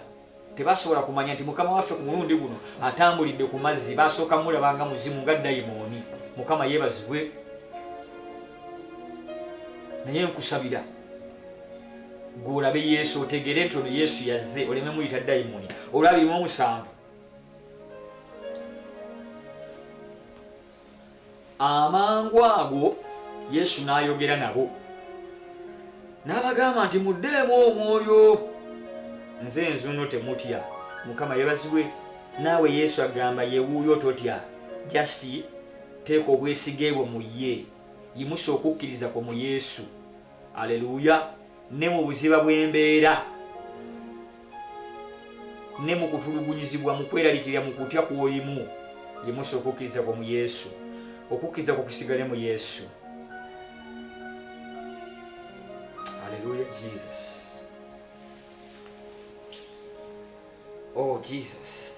tebasobola kumanya nti Mukama waffe ku mulundi guno atambulidde ku mazzi basooka mulabanga muzimu nga dayimoni Mukama yeebazibwe naye nkusabira gw'olabe Yesu otegeere nti ono Yesu yazze oleme muyita dayimoni olw'abiri 7 amangu ago Yesu n'ayogera nabo n'abagamba nti muddeemu omwoyo, nze nzuno temutya. Mukama yebazibwe. Naawe Yesu agamba yewuuyo totya, just teeka obwesige bwo mu ye, yimusa okukkiriza kwo mu Yesu. Aleluya. Ne mu buziba bw'embeera, ne mu kutulugunyizibwa, mu kweralikirira, mu kutya kw'olimu, yimusa okukkiriza kwo mu Yesu. Okukkiriza kwo kusigale mu Yesu. Hallelujah, Jesus. Oh, Jesus.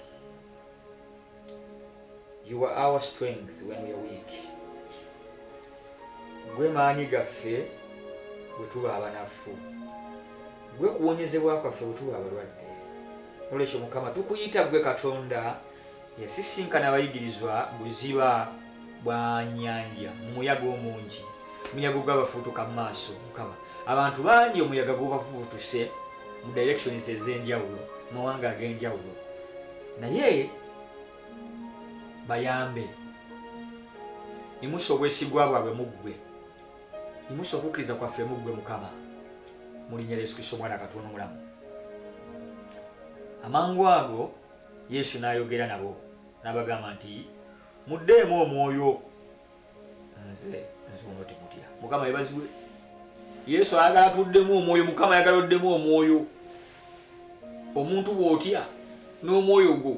You are our strength when we are weak. Gwe maanyi gaffe bwe tuba abanafu. Gwe kuwonyezebwa kwaffe bwe tuba abalwadde. Olwekyo Mukama tukuyita gwe Katonda yasisinkana abayigirizwa buziba bwa nnyanja mu muyaga omungi. Omuyaga gw'abafuutuka mu maaso. Mukama abantu bangi omuyaga gw'abafuutuse mu directions ez'enjawulo, mu mawanga ag'enjawulo, naye bayambe. Imusa obwesigwa bwabwe mu ggwe, imusa okukkiriza kwaffe mu ggwe Mukama, mu linnya lya Yesu Kristo Omwana Katonda omulamu. Amangu ago Yesu n'ayogera nabo n'abagamba nti muddeemu omwoyo, nze nzuno temutya. Mukama yebazibwe. Yesu ayagala tuddemu omwoyo. Mukama ayagala oddemu omwoyo. Omuntu bw'otya n'omwoyo gwo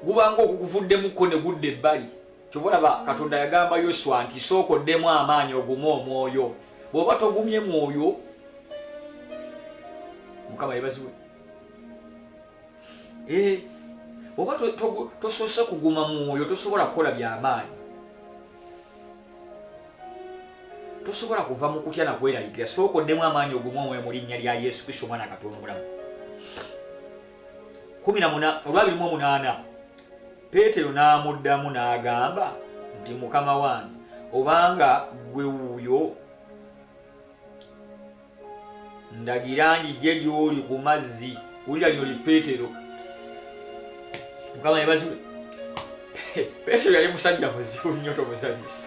gubanga okukuvuddemukko ne gudda ebbali. Kyova olaba Katonda yagamba Yoswa nti sooka oddemu amaanyi ogume omwoyo. Bw'oba togumye mwoyo, Mukama yebazibwe. Oba tosoose kuguma mwoyo tosobola kukola by'amaanyi. Tosobola kuva mu kutya na kweralikira. Sooka oddemu amaanyi ogume omwoyo mu linnya lya Yesu Kristo Omwana Katonda omulamu. 18 Peetero n'amuddamu n'agamba nti Mukama wange, obanga gwe wuuyo, ndagira njije gy'oli ku mazzi. Wulira lino li Peetero. Mukama yebazibwe. Peetero yali musajja muzibu nnyo tomuzanyisa.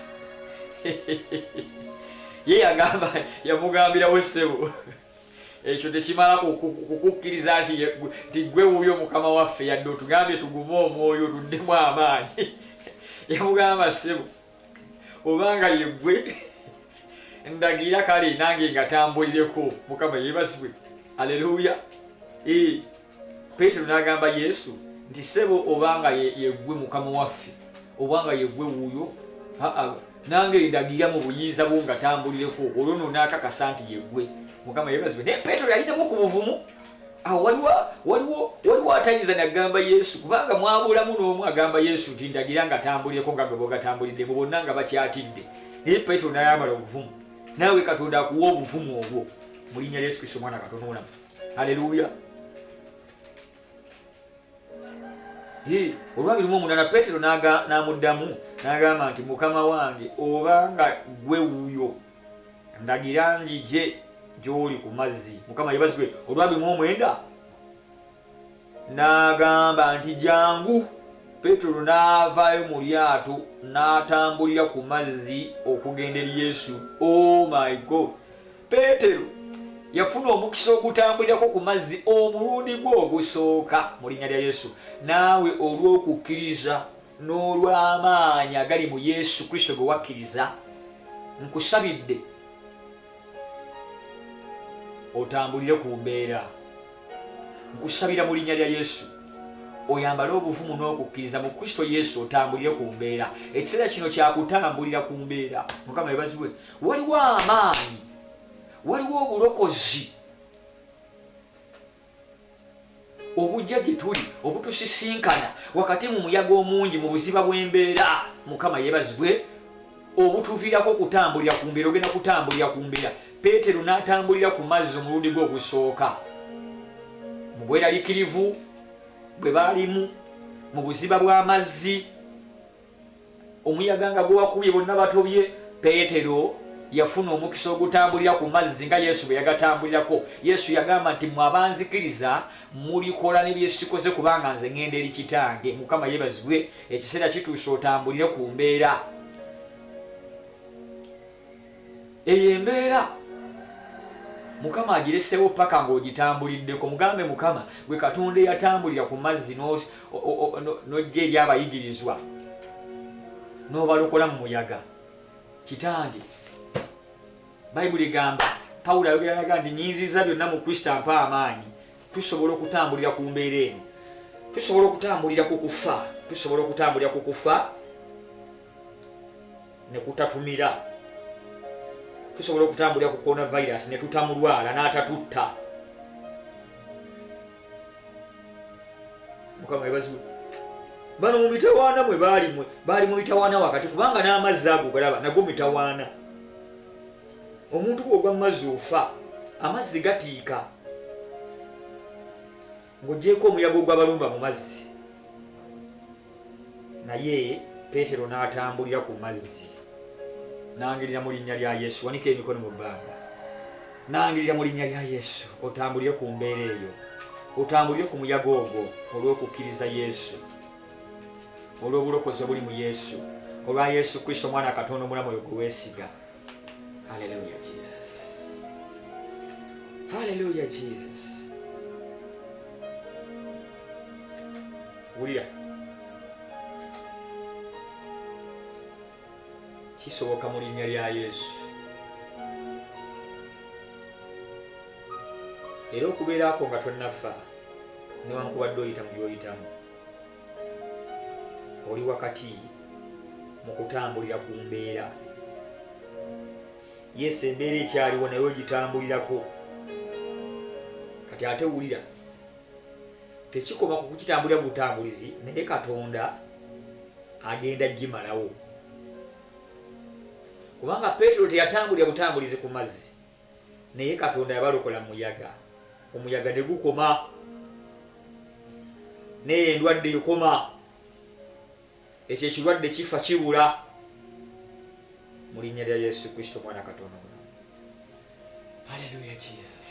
Ye yagamba yamugambirawo ssebo. Ekyo tekimala kukukkiriza nti gwe wuuyo Mukama waffe, yadde otugambye tugume omwoyo tuddemu amaanyi. Yamugamba ssebo, obanga ye ggwe, ndagira kale nange nga tambulireko. Mukama yeebazibwe. Aleluya. Peetero n'agamba Yesu nti ssebo, obanga ye ggwe Mukama waffe, obanga ye ggwe wuuyo, nange ndagira mu buyinza bwo nga tambulireko. Olwo nno n'akakasa nti ye ggwe. Mukama yebazibwe. Naye Peetero yalinamu ku buvumu. Awo waliwo atayinza n'agamba Yesu, kubanga mwabulamu n'omu agamba Yesu nti ndagira nga tambulireko nga gwe bw'ogatambuliddemu, bonna nga bakyatidde. Naye Peetero n'ayambala obuvumu. Naawe Katonda akuwa obuvumu obwo mu linnya lya Yesu Kristo Omwana Katonda omulamu. Haleluya. Olwabirimu 8 Peetero n'amuddamu n'agamba nti Mukama wange, obanga gwe wuuyo, ndagira njije gy'oli ku mazzi. Mukama yebazibwe. Olwabirimu 9 n'agamba nti jangu. Peetero n'avaayo mu lyato n'atambulira ku mazzi okugenda eri Yesu. Oh my God. Peetero yafuna omukisa ogutambulirako ku mazzi omulundi gwe ogusooka mu linnya lya Yesu. Naawe olw'okukkiriza n'olw'amaanyi agali mu Yesu Kristo gwe wakkiriza, nkusabidde otambulire ku mbeera. Nkusabira mu linnya lya Yesu oyambale obuvumu n'okukkiriza mu Kristo Yesu, otambulire ku mbeera. Ekiseera kino kyakutambulira ku mbeera. Mukama yebazibwe. Waliwo amaanyi, waliwo obulokozi obujja gye tuli obutusisinkana wakati mu muyaga omungi, mu buziba bw'embeera. Mukama yebazibwe. Obutuviirako kutambulira ku mbeera, ogenda kutambulira ku mbeera. Peetero n'atambulira ku mazzi omulundi gwe ogusooka, mu bweraliikirivu bwe baalimu, mu buziba bw'amazzi, omuyaga nga gwewakubye bonna batobye. Peetero yafuna omukisa ogutambulira ku mazzi nga Yesu bwe yagatambulirako. Yesu yagamba nti mmwe abanzikiriza mulikola ne bye sikoze kubanga nze ngenda eri Kitange. Mukama yeebazibwe, ekiseera kituuse otambulire ku mbeera eyo. Embeera Mukama agireseewo paka ng'ogitambuliddeko. Mugambe Mukama gwe Katonda eyatambulira ku mazzi n'ojja eri abayigirizwa n'obalokola mu muyaga. Kitange, Bayibuli egamba, Pawulo ayogera nti nyinziza byonna mu Kristo ampa amaanyi. Tusobola okutambulira ku mbeera eno, tusobola okutambulira ku kufa, tusobola okutambulira ku kufa ne kutatumira, tusobola okutambulira ku coronavirus ne tutamulwala n'atatutta. Mukama yeebazibwe. Bano mu mitawaana mwe baali mu mitawaana wakati, kubanga n'amazzi ago galaba nago mitawaana. Omuntu bw'ogwa mu mazzi ofa, amazzi gatiika. Ng'oggyeko omuyaga ogw'abalumba mu mazzi. Naye Peetero n'atambulira ku mazzi. Nangirira mu linnya lya Yesu, wanika emikono mu bbanga. Nangirira mu linnya lya Yesu, otambulire ku mbeera eyo. Otambulire ku muyaga ogwo olw'okukkiriza Yesu, olw'obulokozi obuli mu Yesu, olwa Yesu Kristo Omwana Katonda omulamu oyo gwe weesiga. Hallelujah Jesus. Hallelujah Jesus. Wulira. Kisoboka mu linnya lya Yesu. Era okubeerako nga tonnafa newankubadde oyita mu by'oyitamu, oli wakati mu kutambulira ku mbeera. Yesu embeera ekyaliwo naye ogitambulirako. Kati ate wulira, tekikoma ku kukitambulira butambulizi, naye Katonda agenda gimalawo. Kubanga Peetero teyatambulira butambulizi ku mazzi, naye Katonda yabalokola mu muyaga. Omuyaga ne gukoma, naye endwadde ekoma, ekyo ekirwadde kifa kibula mu linnya lya Yesu Kristo Mwana Katonda omulamu. Hallelujah Jesus.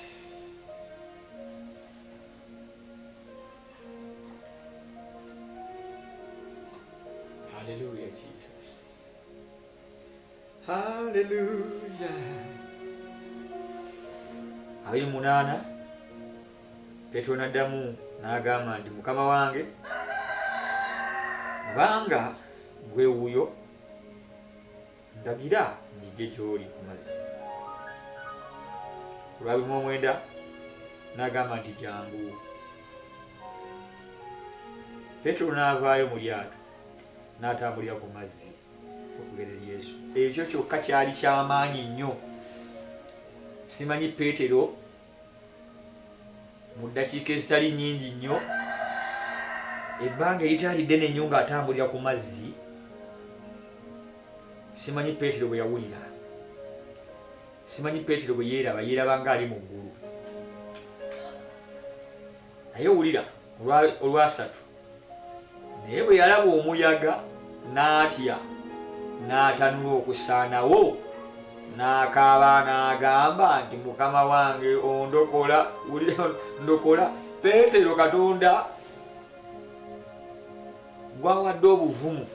Hallelujah Jesus. Hallelujah. 28 Peetero n'addamu n'agamba nti Mukama wange, kubanga gwe wuuyo, ndagira njije gy'oli ku mazzi. Olwa 29 n'agamba nti jangu. Peetero n'avaayo mu lyato n'atambulira ku mazzi okugerera Yesu. Ekyo kyokka kyali ky'amaanyi nnyo. Simanyi Peetero mu ddakiika ezitali nnyingi nnyo, ebbanga eritaali ddene nnyo ng'atambulira ku mazzi, simanyi Peetero bwe yawulira, simanyi Peetero bwe yeeraba ng'ali mu ggulu. Naye wulira olwasatu, naye bwe yalaba omuyaga n'atya, n'atanula okusaanawo, n'akaaba n'agamba nti Mukama wange ondokola. Wulira, ndokola. Peetero Katonda gwawadde obuvumu,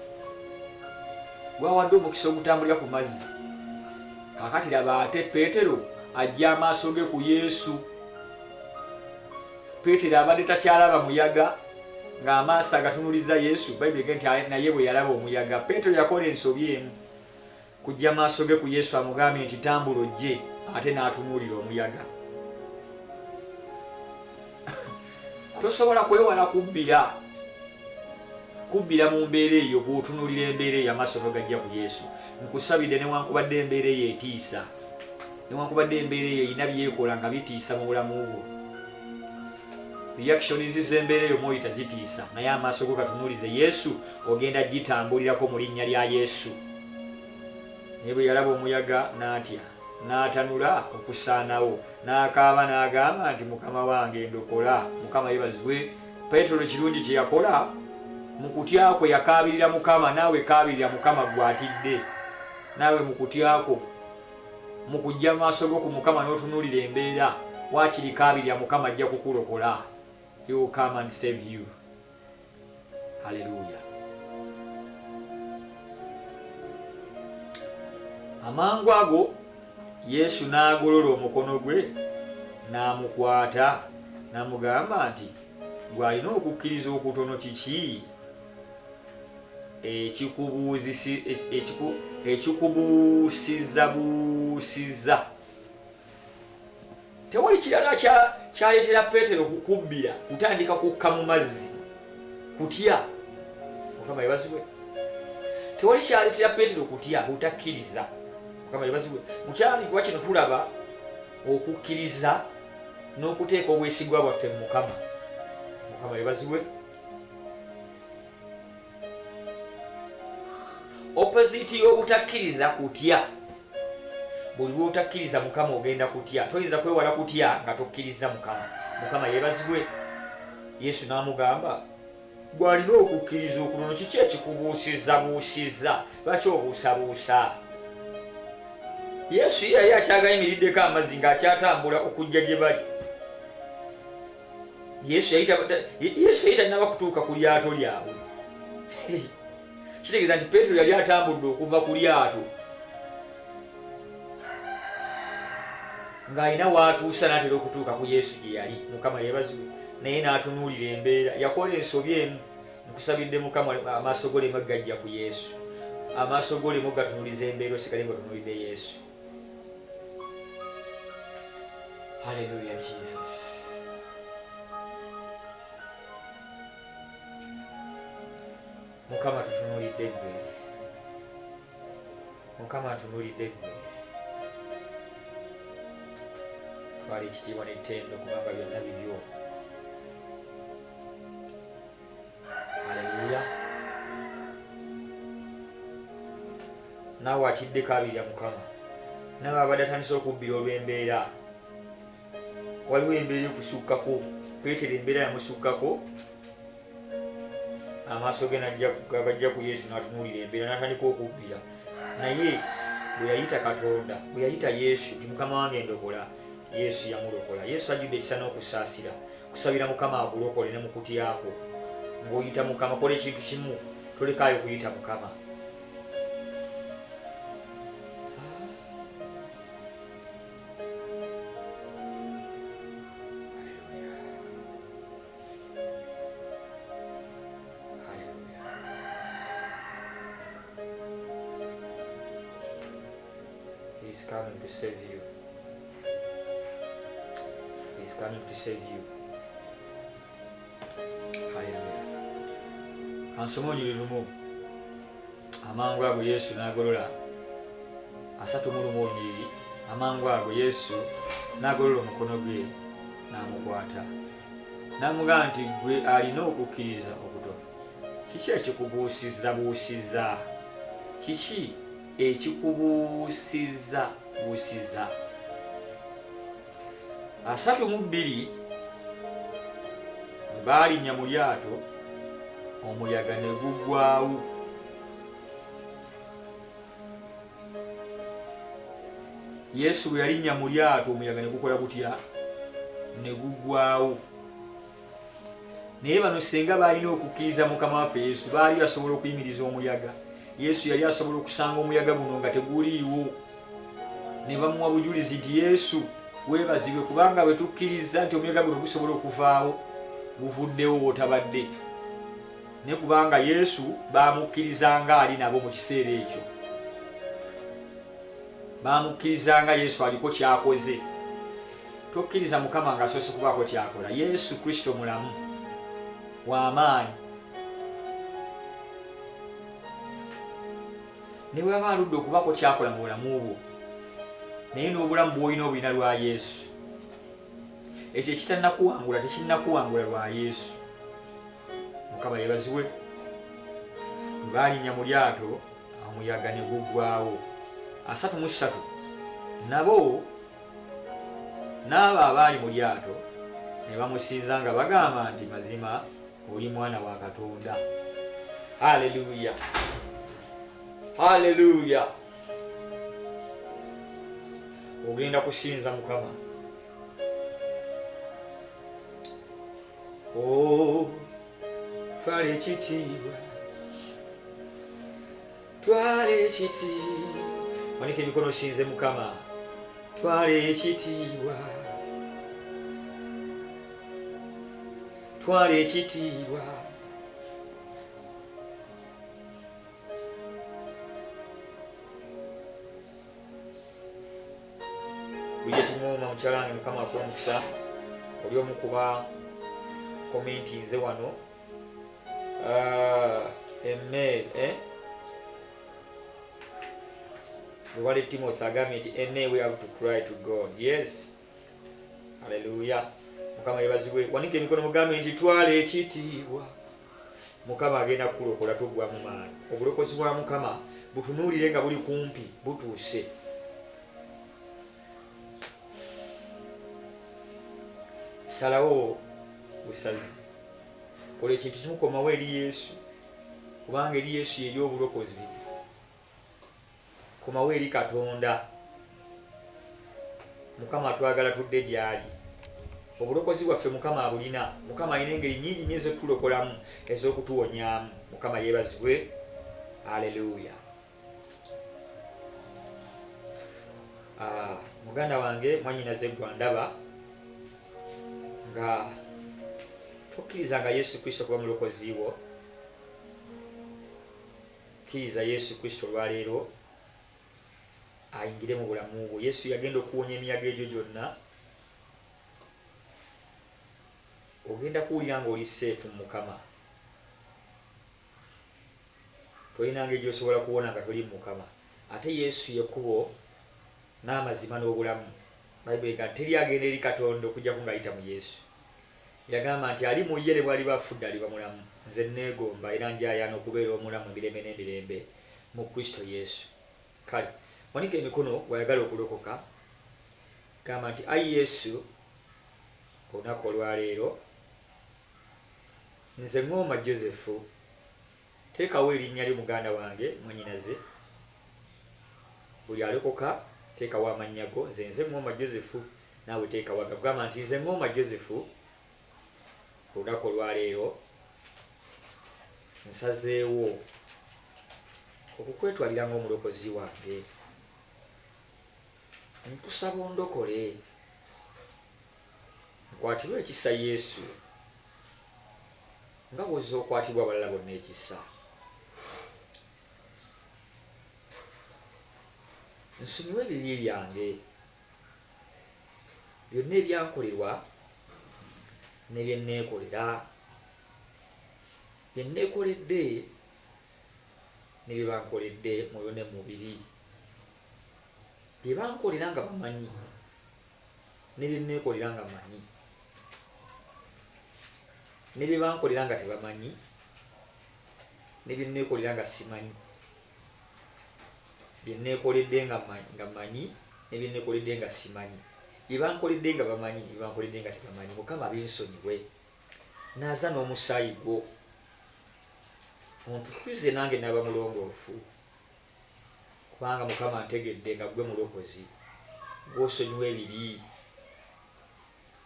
gwawadde omukisa ogutambulira ku mazzi. Kaakati laba ate Peetero ajja amaaso ge ku Yesu. Peetero abadde takyalaba muyaga ng'amaaso agatunuliza Yesu. Bayibuli egamba nti naye bwe yalaba omuyaga, Peetero yakola ensobi emu, kujja maaso ge ku Yesu amugambye nti tambula ojje, ate n'atunuulira omuyaga. Tosobola kwewala kubbira mu mbeera eyo bw'otunuulira embeera eyo amaaso gajja ku Yesu. Nkusabidde newankubadde embeera eyo etiisa, newankubadde embeera eyo erina byekola nga bitiisa mu bulamu bwo, reactions z'embeera eyo mw'oyita zitiisa, naye amaaso go gatunuulize Yesu, ogenda gitambulirako mu linnya lya Yesu. Naye bwe yalaba omuyaga n'atya, n'atanula okusaanawo, n'akaaba n'agamba nti Mukama wange ndokola. Mukama yeebazibwe. Peetero kirungi kye yakola, mu kutya kwe yakaabirira Mukama. Naawe kaabirira Mukama gw'atidde. Naawe mu kutya kwo mu kujja mu maaso go ku Mukama n'otunuulira embeera waakiri kaabirya Mukama ajja kukulokola. He will come and save you. Hallelujah. Amangu ago Yesu n'agolola omukono gwe n'amukwata n'amugamba nti gw'alina okukkiriza okutono kiki ekikubuusiza. Tewali kirala kyaleetera Peetero okukubbira kutandika kukka mu mazzi kutya. Mukama yebazibwe. Tewali kyaleetera Peetero kutya butakkiriza. Mukama yebazibwe. Mu kyandiikibwa kino tulaba okukkiriza n'okuteeka obwesigwa bwaffe mu Mukama. Mukama yebazibwe. Opposite y'obutakkiriza kutya. Buli lw'otakkiriza Mukama ogenda kutya. Toyinza kwewala kutya nga tokkiriza Mukama. Mukama yebazibwe. Yesu n'amugamba gw'alina okukkiriza okutono kiki ekikubuusiza lwaki obuusabuusa? Yesu yali akyagayimiriddeko amazzi ng'akyatambula okujja gye bali. Yesu yali tannaba kutuuka ku lyato lyabwe. Kitegeeza nti Peetero yali atambudde okuva ku lyato ng'alina waatuusa n'atera okutuuka ku Yesu gye yali. Mukama yeebazibwe. Naye n'atunuulira embeera, yakola ensobi emu. Nkusabidde Mukama amaaso go leme gajja ku Yesu, amaaso go leme gatunuuliza embeera osigale ng'otunuulidde Yesu. Hallelujah, Jesus. Mukama tutunuulidde ggwe. Mukama atunuulidde ggwe. Twala ekitiibwa n'ettendo kubanga byonna bibyo. Haleluya. Naawe atiddeko abirya Mukama. Naawe abadde atandise okubbira olw'embeera. Waliwo embeera ekusukkako. Peetero embeera yamusukkako. Amaaso ge gajja ku Yesu n'atunuulira embeera n'atandika okubbira. Naye bwe yayita Katonda, bwe yayita Yesu nti Mukama wange ndokola, Yesu yamulokola. Yesu ajjudde ekisa n'okusaasira. Kusabira Mukama akulokole ne mu kutyako. Ng'oyita Mukama, kola ekintu kimu, tolekaayo kuyita Mukama. He's coming to save you. He's coming to save you. Hallelujah. Kansomonyere lumu. Amangu ago Yesu n'agolola 3:2. Amangu ago Yesu n'agolola omukono gwe n'amukwata. N'amugamba nti gwe alina okukkiriza okutono. Kiki ekikubuusiza? Kiki ekikubuusiza? 3:2 bwe baalinnya mu lyato, omuyaga ne guggwaawo. Yesu bwe yalinnya mu lyato, omuyaga ne gukola gutya? Ne guggwaawo. Naye bano singa baalina okukkiriza Mukama waffe Yesu, baali basobola okuyimiriza omuyaga. Yesu yali asobola okusanga omuyaga guno nga teguliiwo. Ne bamuwa bujulizi nti Yesu weebazibwe, kubanga bwe tukkiriza nti omuyaga guno gusobola okuvaawo, guvuddewo bw'otabadde. Ne kubanga Yesu baamukkirizanga ali nabo mu kiseera ekyo. Baamukkirizanga Yesu aliko kyakoze. Tokkiriza Mukama ng'asoose kubaako kyakola. Yesu Kristo mulamu w'amaanyi. Ne bw'aba aludde okubaako kyakola mu bulamu bwo, naye n'obulamu bw'olina obulina lwa Yesu. Ekyo ekitannakuwangula tekinnakuwangula lwa Yesu. Mukama yeebazibwe. Bwe baalinnya mu lyato, omuyaga ne guggwaawo. 3:3 nabo n'abo abaali mu lyato ne bamusinza nga bagamba nti mazima oli mwana wa Katonda. Haleluya. Haleluya. ogenda kusinza Mukama. Twala ekitiibwa, twala ekitiibwa. Manika emikono osinze Mukama. Twala ekitiibwa, twala ekitiibwa. Bujja kimuuma mukyala wange, Mukama akuwa omukisa. Oli omu kuba komenti nze wano. Email Luwale Timothy agambye nti email we have to cry to God. Yes, haleluya. Mukama yebazibwe. Wanika emikono mugambe nti twala ekitiibwa. Mukama agenda kukulokola, togwa mu maanyi. Obulokozi bwa Mukama butunuulire nga buli kumpi, butuuse. Salawo busazi. Kola ekintu kimu, komawo eri Yesu, kubanga eri Yesu yeri obulokozi. Komawo eri Katonda. Mukama atwagala tudde gy'ali. Obulokozi bwaffe Mukama abulina. Mukama alina engeri nnyingi nnyo ez'okutulokolamu, ez'okutuwonyaamu. Mukama yeebazibwe. Haleluya. Muganda wange mwannyinaze gwandaba nga tokkirizanga Yesu Kristo kuba mulokozi wo. Kkiriza Yesu Kristo olwaleero ayingire mu bulamu bwo. Yesu yagenda okuwonya emiyaga egyo gyonna. Ogenda kuwulira ng'oli seefu mu Mukama. Tolina ngeri gy'osobola kuwona nga toli mu Mukama. Ate Yesu yekkubo n'amazima n'obulamu. Bayibuli egamba teri agenda eri Katonda okuggyako ng'ayita mu Yesu. Yagamba nti ali mu ye ne bw'aliba afudde aliba mulamu. Nze neegomba era njayaana okubeera omulamu emirembe n'emirembe mu Kristo Yesu. Kale wanika emikono wayagala okulokoka. Gamba nti ayi Yesu, olunaku olwaleero nze Ngoma Joseph, teekawo erinnya ly'omuganda wange mwannyinaze. Buli alokoka teekawo amannya go. Nze Ngoma Joseph, naawe teekawo agagamba nti nze Ngoma Joseph, olunaku olwaleero nsazeewo okukwetwalira ng'omulokozi wange. Nkusaba ondokole, nkwatirwe ekisa Yesu nga bw'ozza okwatibwa abalala bonna ekisa. Nsonyiwa ebibi byange byonna ebyankolerwa ne bye nneekolera, bye nneekoledde ne bye bankoledde mwoyo ne mubiri, bye bankolera nga bamanyi ne bye nneekolera nga manyi, ne bye bankolera nga tebamanyi, ne bye nneekolera nga simanyi, bye nneekoledde nga manyi ne bye nneekoledde nga simanyi, bye bankoledde nga bamanyi, bye bankoledde nga tebamanyi. Mukama binsonyiwe, naaza n'omusaayi gwo ontukuze nange naba mulongoofu, kubanga Mukama ntegedde nga gwe mulokozi gw'osonyiwa ebibi,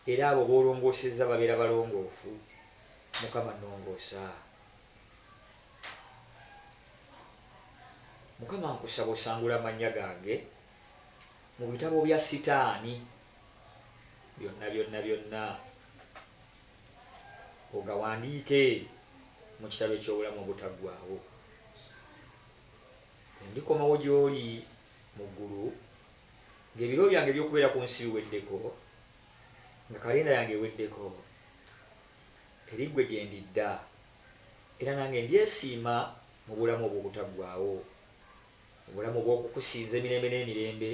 era abo b'olongoosezza babeera balongoofu. Mukama nnongoosa. Mukama nkusaba osangula amannya gange mu bitabo bya Sitaani byonna, ogawandiike mu kitabo eky'obulamu obutaggwaawo. Ndikomawo gy'oli mu ggulu, ng'ebiro byange eby'okubeera ku nsi biweddeko, nga kalenda yange eweddeko, eri ggwe gye ndidda, era nange ndyesiima mu bulamu obw'obutaggwaawo, mu bulamu obw'okukusinza emirembe n'emirembe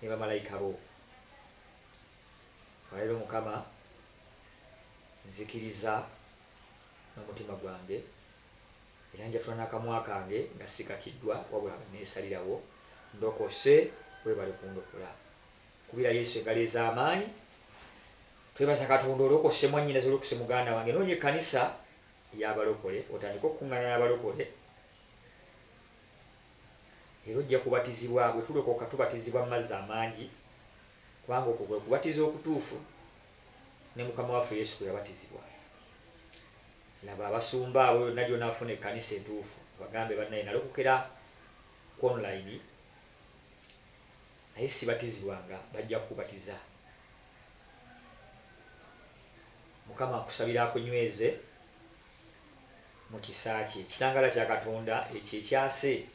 ne bamalayika bo. Leero Mukama nzikiriza n'omutima gwange, era njatula n'akamwa kange nga sikakiddwa wabula neesalirawo, ndokose webale kundokola. Kubira Yesu engalo ez'amaanyi. Twebaza Katonda olokose mwannyinaze, olokose muganda wange. Noonya ekkanisa y'abalokole, otandika okukuŋŋaana n'abalokole. Era ojja kubatizibwa, bwe tulokoka tubatizibwa mu mazzi amangi kubanga okwo kwe kubatiza okutuufu ne mukama waffe Yesu kwe yabatizibwa. Laba abasumba abo yonna gyonna afuna ekkanisa entuufu bagambe bannaye nalokokera ku online naye sibatizibwanga bajja kukubatiza. Mukama akusabira akunyweze mu kisa kye, ekitangala kya Katonda ekyo ekyase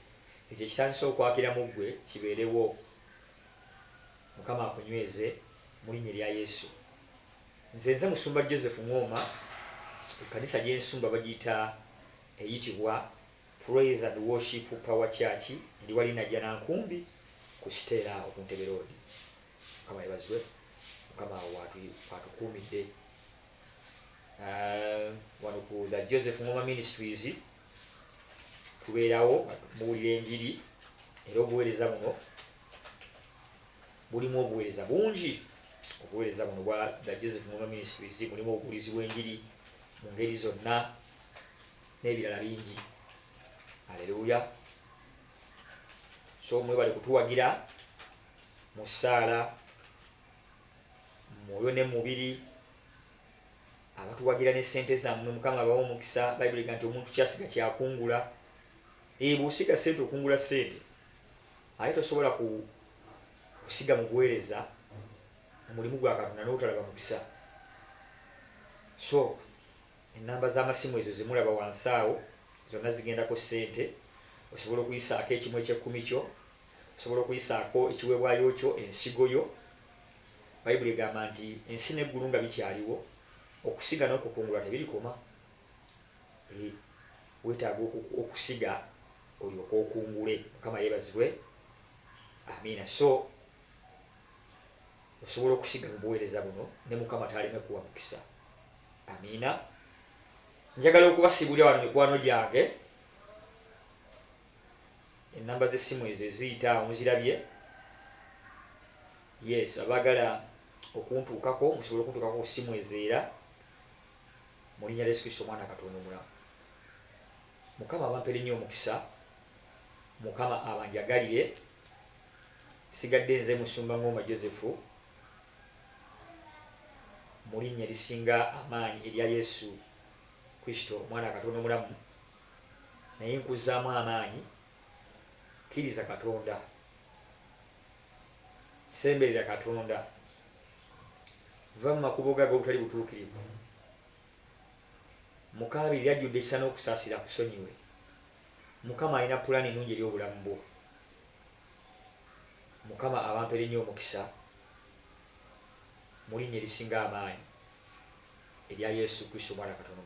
ekyo ekitandisa okwakira mu ggwe kibeerewo. Mukama akunyweze mu linnya lya Yesu. Nze Musumba Joseph Ngoma, ekkanisa gy'ensumba bagiyita eyitibwa Praise and Worship Power Church eri wali Najjanankumbi ku Stella ku Ntebe Road. Mukama yebazibwe, Mukama watukuumidde. Wano ku the Joseph Ngoma Ministries tubeerawo muwulira enjiri era obuweereza buno bulimu obuweereza bungi. Obuweereza buno bwa the Joseph Ngoma Ministries mulimu obubuulizi bw'enjiri mu ngeri zonna n'ebirala bingi. Haleluya. So mwebale kutuwagira mu ssaala, mwoyo ne mubiri, abatuwagira ne ssente zammwe Mukama abawa omukisa. Bayibuli egamba nti omuntu kyasiga kyakungula. Bw'osiga ssente okungula ssente ate tosobola kusiga mu buweereza omulimu gwa Katonda n'otalaba mukisa. So ennamba z'amasimu ezo zemulaba wansi awo zonna zigendako ssente. Osobola okuyisaako ekimu eky'ekkumi kyo, osobola okuyisaako ekiweebwayo kyo, ensigo yo. Bayibuli egamba nti ensi n'eggulu nga bikyaliwo, okusiga n'okukungula tebirikoma. Weetaaga okusiga olyoke okungule. Mukama yeebazibwe. Amiina. So osobola okusiga mu buweereza buno ne Mukama taleme kuwa mukisa. Amiina. Njagala okubasiibulira wano mikwano gyange. Ennamba z'essimu ezo eziyita omuzirabye. Yes, abagala okuntuukako musobole okuntuukako ku ssimu ezeera mu linnya lya Yesu Kristo Omwana Katonda omulamu. Mukama abampere nnyo omukisa. Mukama abanjagalire. Sigadde nze Musumba Ngoma Joseph mu linnya lisinga amaanyi erya Yesu Kristo Omwana Katonda omulamu. Naye nkuzaamu amaanyi, kkiriza Katonda, semberera Katonda, va mu makubo go ag'obutali butuukirivu. Mukaabirira ajjudde ekisa n'okusaasira kusonyiwe. Mukama alina pulaani ennungi eri obulamu bwo. Mukama abampere nnyo omukisa mu linnya erisinga amaanyi erya Yesu Kristo Omwana Katonda.